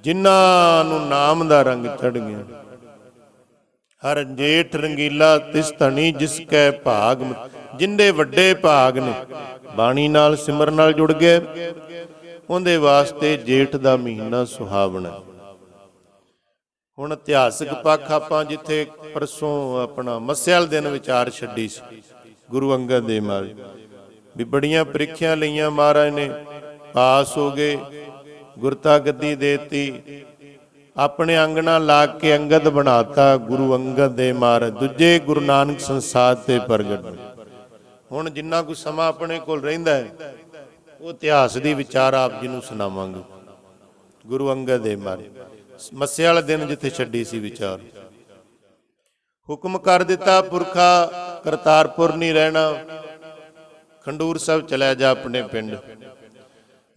ਜਿਨ੍ਹਾਂ ਨੂੰ ਨਾਮ ਦਾ ਰੰਗ ਚੜ੍ਹ ਗਿਆ। ਹਰ ਜੇਠ ਰੰਗੀਲਾ ਤਿਸਤਣੀ ਜਿਸ ਕੈ ਭਾਗ। ਜਿੰਦੇ ਵੱਡੇ ਭਾਗ ਨੇ, ਬਾਣੀ ਨਾਲ, ਸਿਮਰਨ ਨਾਲ ਜੁੜ ਗਏ, ਉਹਦੇ ਵਾਸਤੇ ਜੇਠ ਦਾ ਮਹੀਨਾ ਸੁਹਾਵਣਾ। ਹੁਣ ਇਤਿਹਾਸਕ ਪੱਖ ਆਪਾਂ ਜਿੱਥੇ ਪਰਸੋਂ ਆਪਣਾ ਮੱਸਿਆ ਵਾਲੇ ਦਿਨ ਵਿਚਾਰ ਛੱਡੀ ਸੀ, ਗੁਰੂ ਅੰਗਦ ਦੇਵ ਮਹਾਰਾਜ ਵੀ ਬੜੀਆਂ ਪ੍ਰੀਖਿਆ ਲਈਆਂ, ਮਹਾਰਾਜ ਨੇ ਪਾਸ ਹੋ ਗਏ, ਗੁਰਤਾ ਗੱਦੀ ਦੇਤੀ, ਆਪਣੇ ਅੰਗਣਾ ਲਾ ਕੇ ਅੰਗਦ ਬਣਾਤਾ ਗੁਰੂ ਅੰਗਦ ਦੇਵ ਮਹਾਰਾਜ, ਦੂਜੇ ਗੁਰੂ ਨਾਨਕ ਸੰਸਾਰ ਤੇ ਪ੍ਰਗਟ। ਹੁਣ ਜਿੰਨਾ ਕੁ ਸਮਾਂ ਆਪਣੇ ਕੋਲ ਰਹਿੰਦਾ ਹੈ, ਉਹ ਇਤਿਹਾਸ ਦੀ ਵਿਚਾਰ ਆਪ ਜੀ ਨੂੰ ਸੁਣਾਵਾਂਗੇ। ਗੁਰੂ ਅੰਗਦ ਦੇਵ ਮਹਾਰਾਜ ਮੱਸਿਆ ਵਾਲੇ ਦਿਨ ਜਿੱਥੇ ਛੱਡੀ ਸੀ ਵਿਚਾਰ, ਹੁਕਮ ਕਰ ਦਿੱਤਾ ਪੁਰਖਾ ਕਰਤਾਰਪੁਰ ਨਹੀਂ ਰਹਿਣਾ, ਖੰਡੂਰ ਸਾਹਿਬ ਚਲਿਆ ਜਾ ਆਪਣੇ ਪਿੰਡ।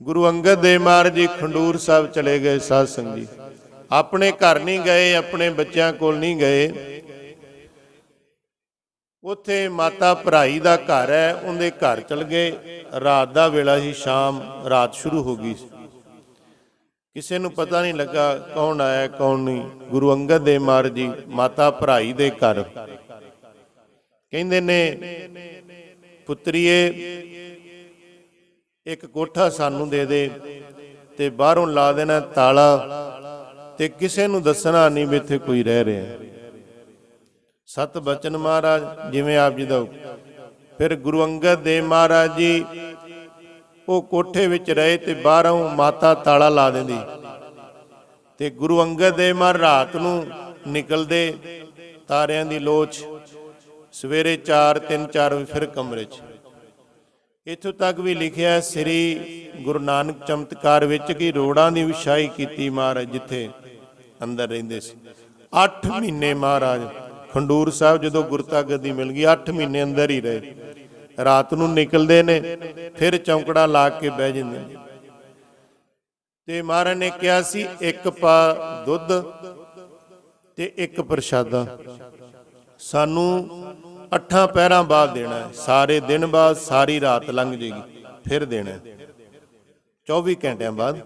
ਗੁਰੂ ਅੰਗਦ ਦੇਵ ਮਹਾਰਾਜ ਜੀ ਖੰਡੂਰ ਸਾਹਿਬ ਚਲੇ ਗਏ। ਸਾਧ ਸੰਗਤ ਜੀ ਆਪਣੇ ਘਰ ਨਹੀਂ ਗਏ, ਆਪਣੇ ਬੱਚਿਆਂ ਕੋਲ ਨਹੀਂ ਗਏ। ਉੱਥੇ ਮਾਤਾ ਭਰਾਈ ਦਾ ਘਰ ਹੈ, ਉਹਦੇ ਘਰ ਚਲ ਗਏ। ਰਾਤ ਦਾ ਵੇਲਾ ਸੀ, ਸ਼ਾਮ ਰਾਤ ਸ਼ੁਰੂ ਹੋ ਗਈ। ਕਿਸੇ ਨੂੰ ਪਤਾ ਨਹੀਂ ਲੱਗਾ ਕੌਣ ਆਇਆ ਕੌਣ ਨਹੀਂ। ਗੁਰੂ ਅੰਗਦ ਦੇਵ ਮਹਾਰਾਜ ਜੀ ਮਾਤਾ ਭਰਾਈ ਦੇ ਘਰ ਕਹਿੰਦੇ ਨੇ, ਪੁੱਤਰੀਏ ਇੱਕ ਕੋਠਾ ਸਾਨੂੰ ਦੇ ਦੇ ਤੇ ਬਾਹਰੋਂ ਲਾ ਦੇਣਾ ਤਾਲਾ, ਤੇ ਕਿਸੇ ਨੂੰ ਦੱਸਣਾ ਨਹੀਂ ਵੀ ਇੱਥੇ ਕੋਈ ਰਹਿ ਰਿਹਾ। ਸਤ ਬਚਨ ਮਹਾਰਾਜ ਜਿਵੇਂ ਆਪ ਜੀ ਦਾ। ਫਿਰ ਗੁਰੂ ਅੰਗਦ ਦੇਵ ਮਹਾਰਾਜ ਜੀ ਉਹ ਕੋਠੇ ਵਿੱਚ ਰਹੇ ਤੇ ਬਾਹਰੋਂ ਮਾਤਾ ਤਾਲਾ ਲਾ ਦਿੰਦੀ, ਤੇ ਗੁਰੂ ਅੰਗਦ ਦੇਵ ਮਹਾਰਾਜ ਰਾਤ ਨੂੰ ਨਿਕਲਦੇ ਤਾਰਿਆਂ ਦੀ ਲੋਚ, ਸਵੇਰੇ 3-4 ਵਜੇ ਫਿਰ ਕਮਰੇ 'ਚ। ਇੱਥੋਂ ਤੱਕ ਵੀ ਲਿਖਿਆ ਸ੍ਰੀ ਗੁਰੂ ਨਾਨਕ ਚਮਤਕਾਰ ਵਿੱਚ ਕਿ ਰੋੜਾਂ ਦੀ ਵਿਛਾਈ ਕੀਤੀ ਮਹਾਰਾਜ ਜਿੱਥੇ ਅੰਦਰ ਰਹਿੰਦੇ ਸੀ। 8 ਮਹੀਨੇ ਮਹਾਰਾਜ ਖੰਡੂਰ ਸਾਹਿਬ ਜਦੋਂ ਗੁਰਤਾ ਗੱਦੀ ਮਿਲ ਗਈ, 8 ਮਹੀਨੇ ਅੰਦਰ ਹੀ ਰਹੇ। ਰਾਤ ਨੂੰ ਨਿਕਲਦੇ ਨੇ, ਫਿਰ ਚੌਂਕੜਾ ਲਾ ਕੇ ਬਹਿ ਜਾਂਦੇ ਨੇ। ਤੇ ਮਹਾਰਾਜ ਨੇ ਕਿਹਾ ਸੀ 1 ਪਾ ਦੁੱਧ ਤੇ 1 ਪ੍ਰਸ਼ਾਦਾ ਸਾਨੂੰ 8 ਪਹਿਰਾਂ ਬਾਅਦ ਦੇਣਾ ਹੈ। ਸਾਰੇ ਦਿਨ ਬਾਅਦ ਸਾਰੀ ਰਾਤ ਲੰਘ ਜੇਗੀ, ਫਿਰ ਦੇਣਾ। 24 ਘੰਟਿਆਂ ਬਾਅਦ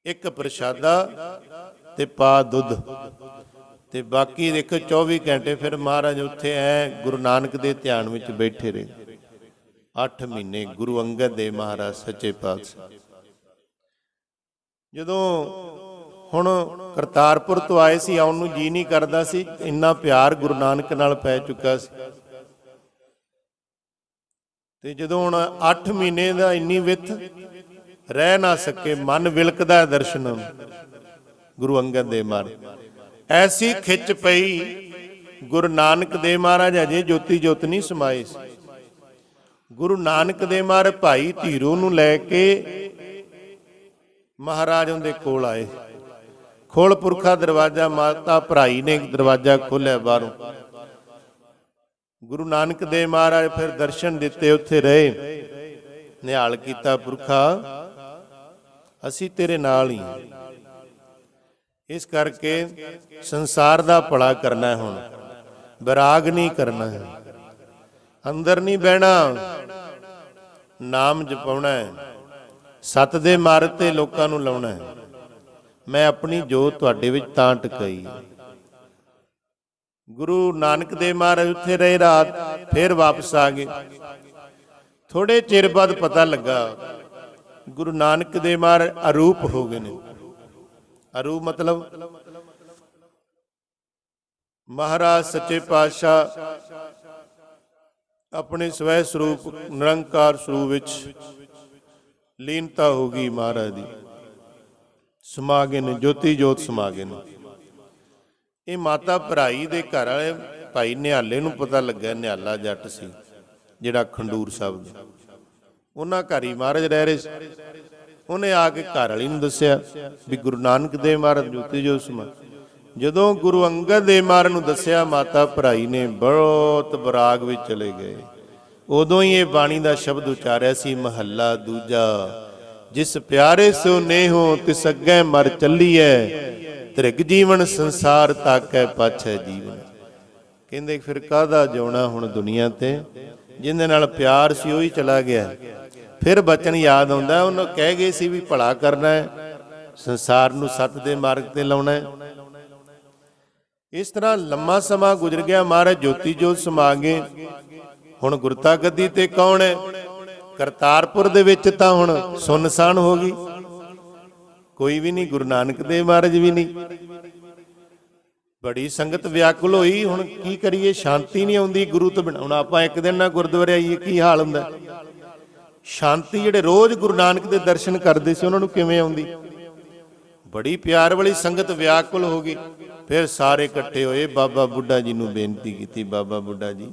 ਇੱਕ ਪ੍ਰਸ਼ਾਦਾ ਤੇ ਪਾ ਦੁੱਧ, ਤੇ ਬਾਕੀ ਦੇਖੋ 24 ਘੰਟੇ ਫਿਰ ਮਹਾਰਾਜ ਉੱਥੇ ਐ ਗੁਰੂ ਨਾਨਕ ਦੇ ਧਿਆਨ ਵਿੱਚ ਬੈਠੇ ਰਹੇ। 8 ਮਹੀਨੇ ਗੁਰੂ ਅੰਗਦ ਦੇਵ ਮਹਾਰਾਜ ਸੱਚੇ ਪਾਤਸ਼ਾਹ। ਜਦੋਂ ਹੁਣ ਕਰਤਾਰਪੁਰ ਤੋਂ ਆਏ ਸੀ, ਆਉਣ ਨੂੰ ਜੀ ਨਹੀਂ ਕਰਦਾ ਸੀ, ਇੰਨਾ ਪਿਆਰ ਗੁਰੂ ਨਾਨਕ ਨਾਲ ਪੈ ਚੁੱਕਾ ਸੀ। ਤੇ ਜਦੋਂ ਹੁਣ 8 ਮਹੀਨੇ ਦਾ ਇੰਨੀ ਵਿੱਥ ਰਹਿ ਨਾ ਸਕੇ, ਮਨ ਵਿਲਕਦਾ ਦਰਸ਼ਨ ਗੁਰੂ ਅੰਗਦ ਦੇਵ ਮਹਾਰਾਜ। ਐਸੀ ਖਿੱਚ ਪਈ, ਗੁਰੂ ਨਾਨਕ ਦੇਵ ਮਹਾਰਾਜ ਅਜੇ ਜੋਤੀ ਜੋਤ ਨਹੀਂ ਸਮਾਏ ਸੀ। ਗੁਰੂ ਨਾਨਕ ਦੇਵ ਮਹਾਰਾਜ ਭਾਈ ਧੀਰੋ ਨੂੰ ਲੈ ਕੇ ਮਹਾਰਾਜ ਉਹਦੇ ਕੋਲ ਆਏ। ਖੋਲ ਪੁਰਖਾ ਦਰਵਾਜ਼ਾ, ਮਾਤਾ ਭਰਾਈ ਨੇ ਦਰਵਾਜ਼ਾ ਖੋਲ੍ਹਿਆ ਬਾਹਰੋਂ। ਗੁਰੂ ਨਾਨਕ ਦੇਵ ਮਹਾਰਾਜ ਫਿਰ ਦਰਸ਼ਨ ਦਿੱਤੇ, ਉੱਥੇ ਰਹੇ, ਨਿਹਾਲ ਕੀਤਾ, ਪੁਰਖਾ ਅਸੀਂ ਤੇਰੇ ਨਾਲ ਹੀ। ਇਸ ਕਰਕੇ ਸੰਸਾਰ ਦਾ ਭਲਾ ਕਰਨਾ ਹੈ, ਹੁਣ ਵਿਰਾਗ ਨਹੀਂ ਕਰਨਾ ਹੈ, ਅੰਦਰ ਨਹੀਂ ਬਹਿਣਾ, ਨਾਮ ਜਪਾਉਣਾ ਹੈ, ਸਤ ਦੇ ਮਾਰਗ ਤੇ ਲੋਕਾਂ ਨੂੰ ਲਾਉਣਾ ਹੈ। ਮੈਂ ਆਪਣੀ ਜੋਤ ਤੁਹਾਡੇ ਵਿੱਚ ਤਾਂ ਟਿਕਾਈ। ਗੁਰੂ ਨਾਨਕ ਦੇਵ ਮਹਾਰਾਜ ਉੱਥੇ ਰਹੇ ਰਾਤ, ਫਿਰ ਵਾਪਸ ਆ ਗਏ। ਥੋੜੇ ਚਿਰ ਬਾਅਦ ਪਤਾ ਲੱਗਾ ਗੁਰੂ ਨਾਨਕ ਦੇਵ ਮਹਾਰਾਜ ਅਰੂਪ ਹੋ ਗਏ ਨੇ। ਅਰੂਪ ਮਤਲਬ ਮਹਾਰਾਜ ਸੱਚੇ ਪਾਤਸ਼ਾਹ ਆਪਣੇ ਸਵੈ ਸਰੂਪ ਨਿਰੰਕਾਰ ਸਰੂਪ ਵਿੱਚ ਲੀਨਤਾ ਹੋ ਗਈ, ਮਹਾਰਾਜ ਦੀ ਸਮਾ ਗਏ ਨੇ, ਜੋਤੀ ਜੋਤ ਸਮਾ ਗਏ ਨੇ। ਇਹ ਮਾਤਾ ਭਰਾਈ ਦੇ ਘਰ ਵਾਲੇ ਭਾਈ ਨਿਹਾਲੇ ਨੂੰ ਪਤਾ ਲੱਗਾ, ਨਿਹਾਲਾ ਜੱਟ ਸੀ ਜਿਹੜਾ ਖੰਡੂਰ ਸਾਹਿਬ ਦਾ, ਉਹਨਾਂ ਘਰ ਹੀ ਮਹਾਰਾਜ ਰਹਿ ਰਹੇ ਸੀ। ਉਹਨੇ ਆ ਕੇ ਘਰ ਵਾਲੀ ਨੂੰ ਦੱਸਿਆ ਵੀ ਗੁਰੂ ਨਾਨਕ ਦੇਵ ਮਹਾਰਾਜ ਜੋਤੀ ਜੋਤ ਸਮਾ। ਜਦੋਂ ਗੁਰੂ ਅੰਗਦ ਦੇਵ ਮਹਾਰਾਜ ਨੂੰ ਦੱਸਿਆ, ਮਾਤਾ ਭਰਾਈ ਨੇ ਬਹੁਤ ਵਿਰਾਗ ਵਿੱਚ ਚਲੇ ਗਏ। ਉਦੋਂ ਹੀ ਇਹ ਬਾਣੀ ਦਾ ਸ਼ਬਦ ਉਚਾਰਿਆ ਸੀ, ਮਹੱਲਾ ਦੂਜਾ, ਜਿਸ ਪਿਆਰੇ ਸੋ ਨੇਹੋ ਤਿਸ ਅੱਗੇ ਮਰ ਚੱਲੀਐ, ਤ੍ਰਿਗ ਜੀਵਨ ਸੰਸਾਰ ਤਾਕੈ ਪਾਛੈ ਜੀਵਨ। ਕਹਿੰਦੇ ਫਿਰ ਕਾਹਦਾ ਜਿਉਣਾ ਹੁਣ ਦੁਨੀਆ ਤੇ, ਜਿਹਦੇ ਨਾਲ ਪਿਆਰ ਸੀ ਉਹੀ ਚਲਾ ਗਿਆ। ਫਿਰ ਬਚਨ ਯਾਦ ਆਉਂਦਾ, ਉਹਨੂੰ ਕਹਿ ਗਏ ਸੀ ਵੀ ਭਲਾ ਕਰਨਾ ਹੈ, ਸੰਸਾਰ ਨੂੰ ਸੱਤ ਦੇ ਮਾਰਗ ਤੇ ਲਾਉਣਾ ਹੈ। ਇਸ ਤਰ੍ਹਾਂ ਲੰਮਾ ਸਮਾਂ ਗੁਜ਼ਰ ਗਿਆ, ਮਹਾਰਾਜ ਜੋਤੀ ਜੋਤ ਸਮਾ ਗਏ। ਹੁਣ ਗੁਰਤਾ ਗੱਦੀ ਤੇ ਕੌਣ ਹੈ? ਕਰਤਾਰਪੁਰ ਦੇ ਵਿੱਚ ਤਾਂ ਹੁਣ ਸੁੰਨਸਾਨ ਹੋ ਗਈ, ਕੋਈ ਵੀ ਨਹੀਂ, ਗੁਰੂ ਨਾਨਕ ਦੇਵ ਮਹਾਰਾਜ ਵੀ ਨਹੀਂ। ਬੜੀ ਸੰਗਤ ਵਿਆਕੁਲ ਹੋਈ, ਹੁਣ ਕੀ ਕਰੀਏ, ਸ਼ਾਂਤੀ ਨਹੀਂ ਆਉਂਦੀ ਗੁਰੂ ਤੋਂ ਬਿਨਾਂ। ਹੁਣ ਆਪਾਂ ਇੱਕ ਦਿਨ ਨਾ ਗੁਰਦੁਆਰੇ ਆਈਏ, ਕੀ ਹਾਲ ਹੁੰਦਾ? ਸ਼ਾਂਤੀ ਜਿਹੜੇ ਰੋਜ਼ ਗੁਰੂ ਨਾਨਕ ਦੇ ਦਰਸ਼ਨ ਕਰਦੇ ਸੀ, ਉਹਨਾਂ ਨੂੰ ਕਿਵੇਂ ਆਉਂਦੀ? ਬੜੀ ਪਿਆਰ ਵਾਲੀ ਸੰਗਤ ਵਿਆਕੁਲ ਹੋ ਗਈ। ਫਿਰ ਸਾਰੇ ਇਕੱਠੇ ਹੋਏ, ਬਾਬਾ ਬੁੱਢਾ ਜੀ ਨੂੰ ਬੇਨਤੀ ਕੀਤੀ, ਬਾਬਾ ਬੁੱਢਾ ਜੀ,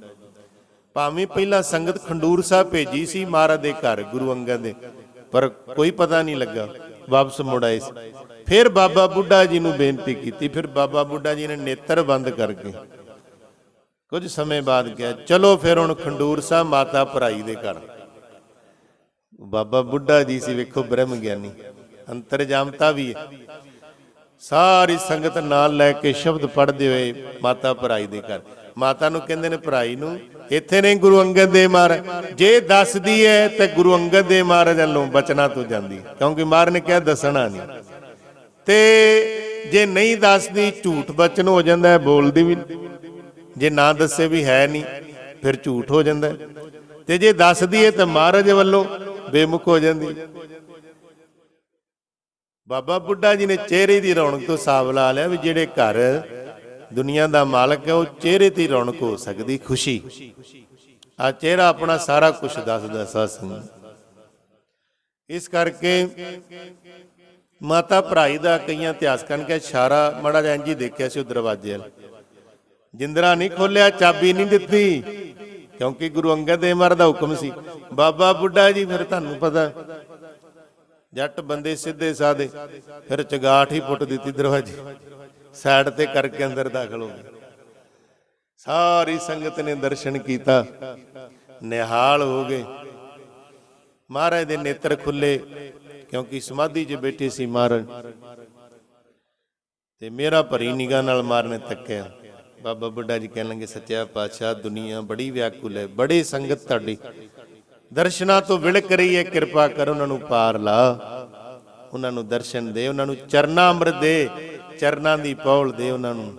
ਭਾਵੇਂ ਪਹਿਲਾਂ ਸੰਗਤ ਖੰਡੂਰ ਸਾਹਿਬ ਭੇਜੀ ਸੀ ਮਹਾਰਾਜ ਦੇ ਘਰ ਗੁਰੂ ਅੰਗਦ ਦੇ, ਪਰ ਕੋਈ ਪਤਾ ਨਹੀਂ ਲੱਗਾ, ਵਾਪਸ ਮੁੜ ਆਏ ਸੀ। ਫਿਰ ਬਾਬਾ ਬੁੱਢਾ ਜੀ ਨੂੰ ਬੇਨਤੀ ਕੀਤੀ। ਫਿਰ ਬਾਬਾ ਬੁੱਢਾ ਜੀ ਨੇ ਨੇਤਰ ਬੰਦ ਕਰਕੇ ਕੁਝ ਸਮੇਂ ਬਾਅਦ ਕਿਹਾ, ਚਲੋ ਫਿਰ ਹੁਣ ਖੰਡੂਰ ਸਾਹਿਬ ਮਾਤਾ ਭਰਾਈ ਦੇ ਘਰ। ਬਾਬਾ ਬੁੱਢਾ ਜੀ ਸੀ, ਵੇਖੋ ਬ੍ਰਹਮ ਗਿਆਨੀ, ਅੰਤਰਜਾਮਤਾ ਵੀ ਹੈ। ਸਾਰੀ ਸੰਗਤ ਨਾਲ ਲੈ ਕੇ ਸ਼ਬਦ ਪੜ੍ਹਦੇ ਹੋਏ ਮਾਤਾ ਭਰਾਈ ਦੇ ਘਰ। ਮਾਤਾ ਨੂੰ ਕਹਿੰਦੇ ਨੇ ਭਰਾਈ ਨੂੰ, ਇੱਥੇ ਨਹੀਂ ਗੁਰੂ ਅੰਗਦ ਦੇਵ ਮਹਾਰਾਜ, ਜੇ ਦੱਸਦੀ ਹੈ ਤੇ ਗੁਰੂ ਅੰਗਦ ਦੇਵ ਮਹਾਰਾਜ ਵੱਲੋਂ ਬਚਨਾਂ ਤੋਂ ਜਾਂਦੀ, ਕਿਉਂਕਿ ਮਹਾਰਾਜ ਨੇ ਕਿਹਾ ਦੱਸਣਾ ਨਹੀਂ, ਤੇ ਜੇ ਨਹੀਂ ਦੱਸਦੀ ਝੂਠ ਬਚਨ ਹੋ ਜਾਂਦਾ ਹੈ, ਬੋਲਦੀ ਵੀ। ਜੇ ਨਾ ਦੱਸੇ ਵੀ ਹੈ ਨਹੀਂ, ਫਿਰ ਝੂਠ ਹੋ ਜਾਂਦਾ, ਤੇ ਜੇ ਦੱਸਦੀ ਹੈ ਤਾਂ ਮਹਾਰਾਜ ਵੱਲੋਂ ਬੇਮੁਖ ਹੋ ਜਾਂਦੀ। ਬਾਬਾ ਬੁੱਢਾ ਜੀ ਨੇ ਚਿਹਰੇ ਦੀ ਰੌਣਕ ਤੋਂ ਹਿਸਾਬ ਲਾ ਲਿਆ ਵੀ ਜਿਹੜੇ ਘਰ ਦੁਨੀਆ ਦਾ ਮਾਲਕ ਹੈ, ਉਹ ਚਿਹਰੇ ਤੇ ਰੌਣਕ ਹੋ ਸਕਦੀ, ਖੁਸ਼ੀ। ਆ ਚਿਹਰਾ ਆਪਣਾ ਸਾਰਾ ਕੁਝ ਦੱਸਦਾ ਸਾਸੰਗ। ਇਸ ਕਰਕੇ ਮਾਤਾ ਭਰਾਈ ਦਾ ਕਈਆਂ ਇਤਿਹਾਸਕਾਂ ਨੇ ਕਿਹਾ ਇਸ਼ਾਰਾ ਮਾੜਾ ਜਿਹਾ ਇੰਝ ਹੀ ਦੇਖਿਆ ਸੀ ਉਹ ਦਰਵਾਜ਼ੇ ਵੱਲ, ਜਿੰਦਰਾ ਨਹੀਂ ਖੋਲਿਆ, ਚਾਬੀ ਨਹੀਂ ਦਿੱਤੀ, ਕਿਉਂਕਿ ਗੁਰੂ ਅੰਗਦ ਦੇਵ ਮਹਾਰਾਜ ਦਾ ਹੁਕਮ ਸੀ। ਬਾਬਾ ਬੁੱਢਾ ਜੀ ਫਿਰ ਤੁਹਾਨੂੰ ਪਤਾ ਜੱਟ ਬੰਦੇ ਸਿੱਧੇ ਸਾਦੇ, ਫਿਰ ਚਗਾਠ ਹੀ ਪੁੱਟ ਦਿੱਤੀ ਦਰਵਾਜ਼ੇ, ਸਾਈਡ ਤੇ ਕਰਕੇ ਅੰਦਰ ਦਾਖਲ ਹੋ ਗਏ। ਸਾਰੀ ਸੰਗਤ ਨੇ ਦਰਸ਼ਨ ਕੀਤਾ, ਨਿਹਾਲ ਹੋ ਗਏ। ਮਹਾਰਾਜ ਦੇ ਨੇਤਰ ਖੁੱਲੇ, ਕਿਉਂਕਿ ਸਮਾਧੀ 'ਚ ਬੈਠੇ ਸੀ ਮਹਾਰਾਜ, ਤੇ ਮੇਰਾ ਭਰੀ ਨਿਗਾਹ ਨਾਲ ਮਹਾਰਾਜ ਨੇ ਤੱਕਿਆ। ਬਾਬਾ ਬੁੱਢਾ ਜੀ ਕਹਿਣ ਲੱਗੇ, ਸੱਚਾ ਪਾਤਸ਼ਾਹ ਦੁਨੀਆ ਬੜੀ ਵਿਆਕੁਲ ਹੈ, ਬੜੀ ਸੰਗਤ ਤੁਹਾਡੀ ਦਰਸ਼ਨਾਂ ਤੋਂ ਵਿਲਕ ਰਹੀ ਹੈ, ਕਿਰਪਾ ਕਰ ਉਹਨਾਂ ਨੂੰ ਪਾਰ ਲਾ, ਉਹਨਾਂ ਨੂੰ ਦਰਸ਼ਨ ਦੇ, ਉਹਨਾਂ ਨੂੰ ਚਰਨਾ ਅੰਮ੍ਰਿਤ ਦੇ, ਚਰਨਾਂ ਦੀ ਪੌਲ ਦੇ ਉਹਨਾਂ ਨੂੰ।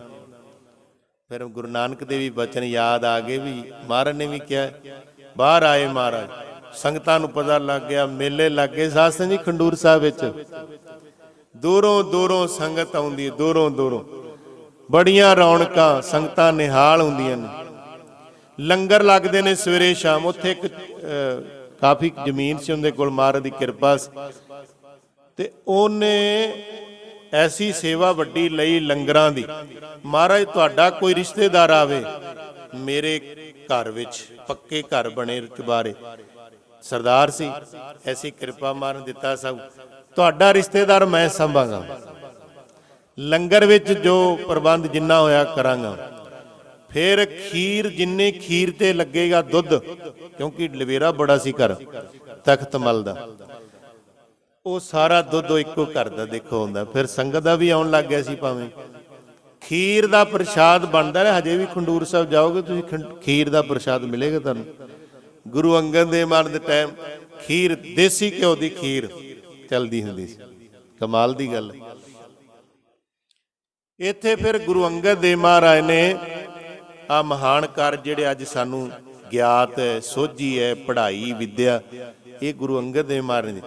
ਫਿਰ ਗੁਰੂ ਨਾਨਕ ਦੇ ਵੀ ਬਚਨ ਯਾਦ ਆ ਗਏ ਵੀ ਮਹਾਰਾਜ ਨੇ ਵੀ ਕਿਹਾ, ਬਾਹਰ ਆਏ ਮਹਾਰਾਜ, ਸੰਗਤਾਂ ਨੂੰ ਪਤਾ ਲੱਗ ਗਿਆ, ਮੇਲੇ ਲੱਗ ਗਏ ਸਾਧ ਸੰਗਤ ਜੀ ਖੰਡੂਰ ਸਾਹਿਬ ਵਿੱਚ। ਦੂਰੋਂ ਦੂਰੋਂ ਸੰਗਤ ਆਉਂਦੀ ਹੈ, ਦੂਰੋਂ ਦੂਰੋਂ ਬੜੀਆਂ ਰੌਣਕਾਂ, ਸੰਗਤਾਂ ਨਿਹਾਲ ਹੁੰਦੀਆਂ ਨੇ। ਲੰਗਰ ਲੱਗਦੇ ਨੇ ਸਵੇਰੇ ਸ਼ਾਮ। ਉੱਥੇ ਇੱਕ ਕਾਫੀ ਜ਼ਮੀਨ ਸੀ ਉਹਦੇ ਕੋਲ, ਮਹਾਰਾਜ ਦੀ ਕਿਰਪਾ ਸੀ, ਤੇ ਉਹਨੇ ਐਸੀ ਸੇਵਾ ਵੱਡੀ ਲਈ ਲੰਗਰਾਂ ਦੀ। ਮਹਾਰਾਜ ਤੁਹਾਡਾ ਕੋਈ ਰਿਸ਼ਤੇਦਾਰ ਆਵੇ, ਮੇਰੇ ਘਰ ਵਿੱਚ ਪੱਕੇ ਘਰ ਬਣੇ ਚੁਬਾਰੇ, ਸਰਦਾਰ ਸੀ, ਐਸੀ ਕਿਰਪਾ ਮਹਾਰਾਜ ਦਿੱਤਾ ਸਭ, ਤੁਹਾਡਾ ਰਿਸ਼ਤੇਦਾਰ ਮੈਂ ਸੰਭਾਂਗਾ, ਲੰਗਰ ਵਿੱਚ ਜੋ ਪ੍ਰਬੰਧ ਜਿੰਨਾ ਹੋਇਆ ਕਰਾਂਗਾ। ਫਿਰ ਖੀਰ, ਜਿੰਨੇ ਖੀਰ ਤੇ ਲੱਗੇਗਾ ਦੁੱਧ, ਕਿਉਂਕਿ ਲਵੇਰਾ ਬੜਾ ਸੀ ਘਰ ਤਖਤ ਮਲ ਦਾ, ਉਹ ਸਾਰਾ ਦੁੱਧ ਉਹ ਇੱਕੋ ਘਰ ਦਾ ਦੇਖੋ ਹੁੰਦਾ। ਫਿਰ ਸੰਗਤ ਦਾ ਵੀ ਆਉਣ ਲੱਗ ਗਿਆ ਸੀ। ਭਾਵੇਂ ਖੀਰ ਦਾ ਪ੍ਰਸ਼ਾਦ ਬਣਦਾ ਰਿਹਾ, ਹਜੇ ਵੀ ਖੰਡੂਰ ਸਾਹਿਬ ਜਾਓਗੇ ਤੁਸੀਂ ਖੀਰ ਦਾ ਪ੍ਰਸ਼ਾਦ ਮਿਲੇਗਾ ਤੁਹਾਨੂੰ। ਗੁਰੂ ਅੰਗਦ ਦੇਵ ਮਹਾਰਾਜ ਦੇ ਟਾਈਮ ਖੀਰ, ਦੇਸੀ ਘਿਓ ਦੀ ਖੀਰ ਚਲਦੀ ਹੁੰਦੀ ਸੀ। ਕਮਾਲ ਦੀ ਗੱਲ ਹੈ। ਇੱਥੇ ਫਿਰ ਗੁਰੂ ਅੰਗਦ ਦੇਵ ਮਹਾਰਾਜ ਨੇ ਆ ਮਹਾਨ ਕਾਰਜ ਜਿਹੜੇ ਅੱਜ ਸਾਨੂੰ ਗਿਆਤ ਹੈ, ਸੋਝੀ ਹੈ, ਪੜ੍ਹਾਈ ਵਿਦਿਆ, ਇਹ ਗੁਰੂ ਅੰਗਦ ਦੇਵ ਮਹਾਰਾਜ ਨੇ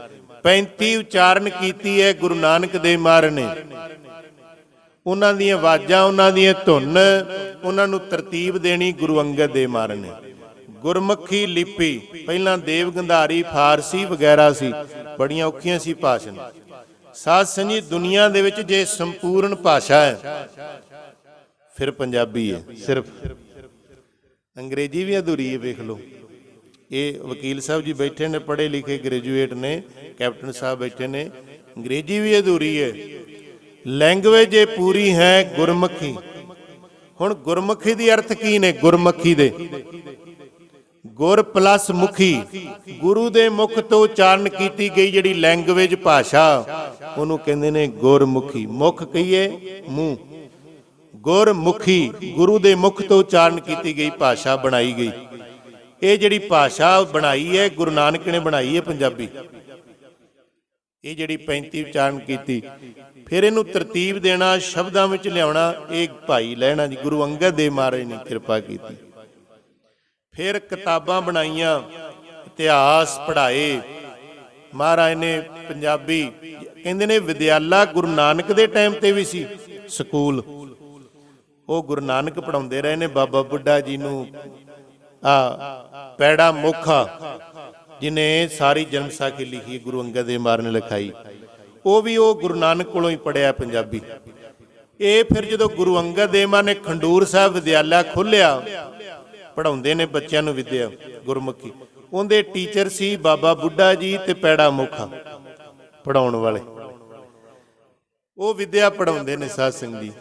35 ਉਚਾਰਨ ਕੀਤੀ ਹੈ ਗੁਰੂ ਨਾਨਕ ਦੇਵ ਮਹਾਰਾਜ ਨੇ। ਉਹਨਾਂ ਦੀਆਂ ਆਵਾਜ਼ਾਂ, ਉਹਨਾਂ ਦੀਆਂ ਧੁਨ, ਉਹਨਾਂ ਨੂੰ ਤਰਤੀਬ ਦੇਣੀ ਗੁਰੂ ਅੰਗਦ ਦੇਵ ਮਹਾਰਾਜ ਨੇ। ਗੁਰਮੁਖੀ ਲਿਪੀ, ਪਹਿਲਾਂ ਦੇਵ ਗੰਧਾਰੀ, ਫਾਰਸੀ ਵਗੈਰਾ ਸੀ, ਬੜੀਆਂ ਔਖੀਆਂ ਸੀ ਭਾਸ਼ਾ। ਸਾਧ ਸੰਗਤ ਦੁਨੀਆ ਦੇ ਵਿੱਚ ਜੇ ਸੰਪੂਰਨ ਭਾਸ਼ਾ ਹੈ ਫਿਰ ਪੰਜਾਬੀ ਹੈ। ਸਿਰਫ ਅੰਗਰੇਜ਼ੀ ਵੀ ਅਧੂਰੀ ਹੈ। ਵੇਖ ਲਓ, ਇਹ ਵਕੀਲ ਸਾਹਿਬ ਜੀ ਬੈਠੇ ਨੇ, ਪੜ੍ਹੇ ਲਿਖੇ ਗ੍ਰੈਜੂਏਟ ਨੇ, ਕੈਪਟਨ ਸਾਹਿਬ ਬੈਠੇ ਨੇ, ਅੰਗਰੇਜ਼ੀ ਵੀ ਅਧੂਰੀ ਹੈ। ਲੈਂਗੁਏਜ ਇਹ ਪੂਰੀ ਹੈ ਗੁਰਮੁਖੀ। ਹੁਣ ਗੁਰਮੁਖੀ ਦੀ ਅਰਥ ਕੀ ਨੇ? ਗੁਰਮੁਖੀ ਦੇ ਗੁਰ ਪਲੱਸ ਮੁਖੀ, ਗੁਰੂ ਦੇ ਮੁਖ ਤੋਂ ਉਚਾਰਨ ਕੀਤੀ ਗਈ ਜਿਹੜੀ ਲੈਂਗੁਏਜ ਭਾਸ਼ਾ, ਉਹਨੂੰ ਕਹਿੰਦੇ ਨੇ ਗੁਰਮੁਖੀ। ਮੁਖ ਕਹੀਏ ਮੂੰਹ, ਗੁਰਮੁਖੀ, ਗੁਰੂ ਦੇ ਮੁਖ ਤੋਂ ਉਚਾਰਨ ਕੀਤੀ ਗਈ ਭਾਸ਼ਾ ਬਣਾਈ ਗਈ। ਇਹ ਜਿਹੜੀ ਭਾਸ਼ਾ ਬਣਾਈ ਹੈ ਗੁਰੂ ਨਾਨਕ ਨੇ ਬਣਾਈ ਹੈ ਪੰਜਾਬੀ। ਇਹ ਜਿਹੜੀ 35 ਉਚਾਰਨ ਕੀਤੀ, ਫਿਰ ਇਹਨੂੰ ਤਰਤੀਬ ਦੇਣਾ, ਸ਼ਬਦਾਂ ਵਿੱਚ ਲਿਆਉਣਾ, ਇਹ ਭਾਈ ਲਹਿਣਾ ਜੀ ਗੁਰੂ ਅੰਗਦ ਦੇਵ ਮਹਾਰਾਜ ਨੇ ਕਿਰਪਾ ਕੀਤੀ। ਫਿਰ ਕਿਤਾਬਾਂ ਬਣਾਈਆਂ, ਇਤਿਹਾਸ ਪੜ੍ਹਾਏ ਮਹਾਰਾਜ ਨੇ ਪੰਜਾਬੀ। ਕਹਿੰਦੇ ਨੇ ਵਿਦਿਆਲਾ ਗੁਰੂ ਨਾਨਕ ਦੇ ਟਾਈਮ ਤੇ ਵੀ ਸੀ ਸਕੂਲ, ਉਹ ਗੁਰੂ ਨਾਨਕ ਪੜ੍ਹਾਉਂਦੇ ਰਹੇ ਨੇ। ਬਾਬਾ ਬੁੱਢਾ ਜੀ ਨੂੰ ਪੈੜਾ ਮੋਖਾ, ਜਿਹਨੇ ਸਾਰੀ ਜਨਮ ਸਾਖੀ ਲਿਖੀ, ਗੁਰੂ ਅੰਗਦ ਦੇਵ ਮਹਾਰਾਜ ਨੇ ਲਿਖਾਈ, ਉਹ ਵੀ ਉਹ ਗੁਰੂ ਨਾਨਕ ਕੋਲੋਂ ਹੀ ਪੜ੍ਹਿਆ ਪੰਜਾਬੀ। ਇਹ ਫਿਰ ਜਦੋਂ ਗੁਰੂ ਅੰਗਦ ਦੇਵ ਮਹਾਰਾਜ ਨੇ ਖੰਡੂਰ ਸਾਹਿਬ ਵਿਦਿਆਲਾ ਖੋਲ੍ਹਿਆ, ਪੜ੍ਹਾਉਂਦੇ ਨੇ ਬੱਚਿਆਂ ਨੂੰ ਵਿਦਿਆ ਗੁਰਮੁਖੀ, ਉਹਦੇ ਟੀਚਰ ਸੀ ਬਾਬਾ ਬੁੱਢਾ ਜੀ ਤੇ ਪੈੜਾ ਮੋਖਾ ਪੜ੍ਹਾਉਣ ਵਾਲੇ, ਉਹ ਵਿਦਿਆ ਪੜ੍ਹਾਉਂਦੇ ਨੇ। ਸਾਧ ਸੰਗਤ ਜੀ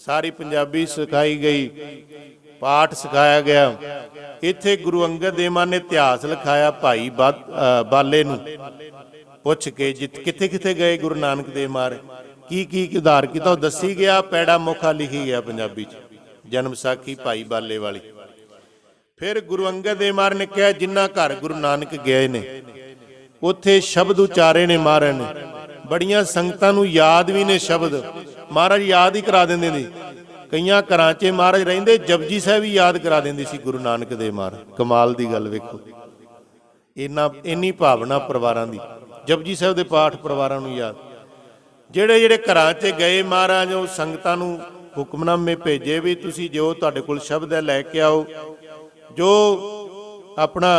ਸਾਰੀ ਪੰਜਾਬੀ ਸਿਖਾਈ ਗਈ, ਪਾਠ ਸਿਖਾਇਆ ਗਿਆ। ਇੱਥੇ ਗੁਰੂ ਅੰਗਦ ਦੇਵ ਮਹਾਰਾਜ ਨੇ ਇਤਿਹਾਸ ਲਿਖਾਇਆ। ਭਾਈ ਬਾਲੇ ਨੂੰ ਪੁੱਛ ਕੇ ਕਿੱਥੇ ਕਿੱਥੇ ਗਏ ਗੁਰੂ ਨਾਨਕ ਦੇਵ ਮਹਾਰਾਜ, ਕੀ ਕੀ ਉਧਾਰ ਕੀਤਾ, ਉਹ ਦੱਸੀ ਗਿਆ। ਪੈੜਾ ਮੋਖਾ ਲਿਖੀ ਗਿਆ ਪੰਜਾਬੀ 'ਚ, ਜਨਮ ਸਾਖੀ ਭਾਈ ਬਾਲੇ ਵਾਲੀ। ਫਿਰ ਗੁਰੂ ਅੰਗਦ ਦੇਵ ਮਹਾਰਾਜ ਨੇ ਕਿਹਾ, ਜਿਨ੍ਹਾਂ ਘਰ ਗੁਰੂ ਨਾਨਕ ਗਏ ਨੇ ਉੱਥੇ ਸ਼ਬਦ ਉਚਾਰੇ ਨੇ ਮਹਾਰਾਜ ਨੇ। ਬੜੀਆਂ ਸੰਗਤਾਂ ਨੂੰ ਯਾਦ ਵੀ ਨੇ ਸ਼ਬਦ, ਮਹਾਰਾਜ ਯਾਦ ਹੀ ਕਰਾ ਦਿੰਦੇ ਨੇ। ਕਈਆਂ ਘਰਾਂ 'ਚ ਮਹਾਰਾਜ ਰਹਿੰਦੇ ਜਪਜੀ ਸਾਹਿਬ ਵੀ ਯਾਦ ਕਰਾ ਦਿੰਦੇ ਸੀ ਗੁਰੂ ਨਾਨਕ ਦੇਵ ਮਹਾਰਾਜ। ਕਮਾਲ ਦੀ ਗੱਲ ਵੇਖੋ, ਇੰਨੀ ਭਾਵਨਾ ਪਰਿਵਾਰਾਂ ਦੀ, ਜਪਜੀ ਸਾਹਿਬ ਦੇ ਪਾਠ ਪਰਿਵਾਰਾਂ ਨੂੰ ਯਾਦ। ਜਿਹੜੇ ਜਿਹੜੇ ਘਰਾਂ 'ਚ ਗਏ ਮਹਾਰਾਜ, ਉਹ ਸੰਗਤਾਂ ਨੂੰ ਹੁਕਮਨਾਮੇ ਭੇਜੇ ਵੀ ਤੁਸੀਂ ਜੋ ਤੁਹਾਡੇ ਕੋਲ ਸ਼ਬਦ ਹੈ ਲੈ ਕੇ ਆਓ, ਜੋ ਆਪਣਾ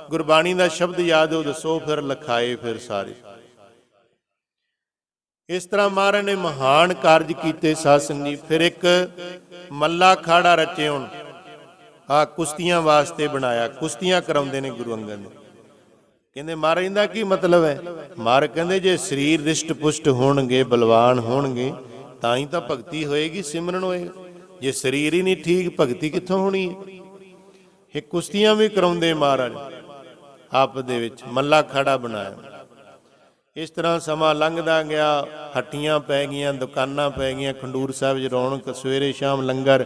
ਗੁਰਬਾਣੀ ਦਾ ਸ਼ਬਦ ਯਾਦ ਉਹ ਦੱਸੋ। ਫਿਰ ਲਿਖਾਏ ਫਿਰ ਸਾਰੇ। ਇਸ ਤਰ੍ਹਾਂ ਮਹਾਰਾਜ ਨੇ ਮਹਾਨ ਕਾਰਜ ਕੀਤੇ ਸਾਧ ਸੰਗਤ ਜੀ। ਫਿਰ ਇੱਕ ਮੱਲਾ ਖਾੜਾ ਰਚੇ, ਹੁਣ ਕੁਸ਼ਤੀਆਂ ਵਾਸਤੇ ਬਣਾਇਆ, ਕੁਸ਼ਤੀਆਂ ਕਰਾਉਂਦੇ ਨੇ ਗੁਰੂ ਅੰਗਦ ਨੂੰ। ਕਹਿੰਦੇ ਮਹਾਰਾਜ ਦਾ ਕੀ ਮਤਲਬ ਹੈ? ਮਹਾਰਾਜ ਕਹਿੰਦੇ ਜੇ ਸਰੀਰ ਰਿਸ਼ਟ ਪੁਸ਼ਟ ਹੋਣਗੇ, ਬਲਵਾਨ ਹੋਣਗੇ, ਤਾਂ ਹੀ ਤਾਂ ਭਗਤੀ ਹੋਏਗੀ, ਸਿਮਰਨ ਹੋਏਗਾ। ਜੇ ਸਰੀਰ ਹੀ ਨਹੀਂ ਠੀਕ, ਭਗਤੀ ਕਿੱਥੋਂ ਹੋਣੀ ਹੈ? ਇਹ ਕੁਸ਼ਤੀਆਂ ਵੀ ਕਰਾਉਂਦੇ ਮਹਾਰਾਜ ਆਪ ਦੇ ਵਿੱਚ, ਮੱਲਾ ਖਾੜਾ ਬਣਾਇਆ। ਇਸ ਤਰ੍ਹਾਂ ਸਮਾਂ ਲੰਘਦਾ ਗਿਆ, ਹੱਟੀਆਂ ਪੈ ਗਈਆਂ, ਦੁਕਾਨਾਂ ਪੈ ਗਈਆਂ, ਖੰਡੂਰ ਸਾਹਿਬ 'ਚ ਰੌਣਕ, ਸਵੇਰੇ ਸ਼ਾਮ ਲੰਗਰ।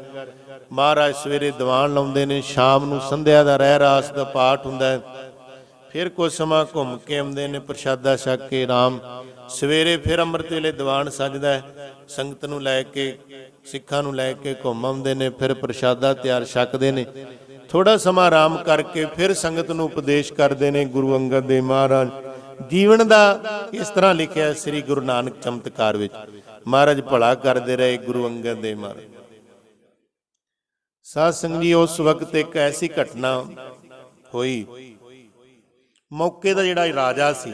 ਮਹਾਰਾਜ ਸਵੇਰੇ ਦੀਵਾਨ ਲਾਉਂਦੇ ਨੇ, ਸ਼ਾਮ ਨੂੰ ਸੰਧਿਆ ਦਾ ਰਹਿਰਾਸ ਦਾ ਪਾਠ ਹੁੰਦਾ ਹੈ। ਫਿਰ ਕੁਛ ਸਮਾਂ ਘੁੰਮ ਕੇ ਆਉਂਦੇ ਨੇ, ਪ੍ਰਸ਼ਾਦਾ ਛਕ ਕੇ ਆਰਾਮ। ਸਵੇਰੇ ਫਿਰ ਅੰਮ੍ਰਿਤ ਵੇਲੇ ਦੀਵਾਨ ਸਜਦਾ ਹੈ, ਸੰਗਤ ਨੂੰ ਲੈ ਕੇ, ਸਿੱਖਾਂ ਨੂੰ ਲੈ ਕੇ ਘੁੰਮ ਆਉਂਦੇ ਨੇ, ਫਿਰ ਪ੍ਰਸ਼ਾਦਾ ਤਿਆਰ ਛਕਦੇ ਨੇ। ਥੋੜਾ ਸਮਾਂ ਆਰਾਮ ਕਰਕੇ ਫਿਰ ਸੰਗਤ ਨੂੰ ਉਪਦੇਸ਼ ਕਰਦੇ ਨੇ ਗੁਰੂ ਅੰਗਦ ਦੇਵ ਮਹਾਰਾਜ। ਜੀਵਨ ਦਾ ਇਸ ਤਰ੍ਹਾਂ ਲਿਖਿਆ ਸ੍ਰੀ ਗੁਰੂ ਨਾਨਕ ਚਮਤਕਾਰ ਵਿੱਚ। ਮਹਾਰਾਜ ਭਲਾ ਕਰਦੇ ਰਹੇ ਗੁਰੂ ਅੰਗਦ ਦੇਵ ਮਹਾਰਾਜ। ਸਾਧ ਸੰਗਤ ਜੀ, ਉਸ ਵਕਤ ਇੱਕ ਐਸੀ ਘਟਨਾ ਹੋਈ, ਮੌਕੇ ਦਾ ਜਿਹੜਾ ਰਾਜਾ ਸੀ,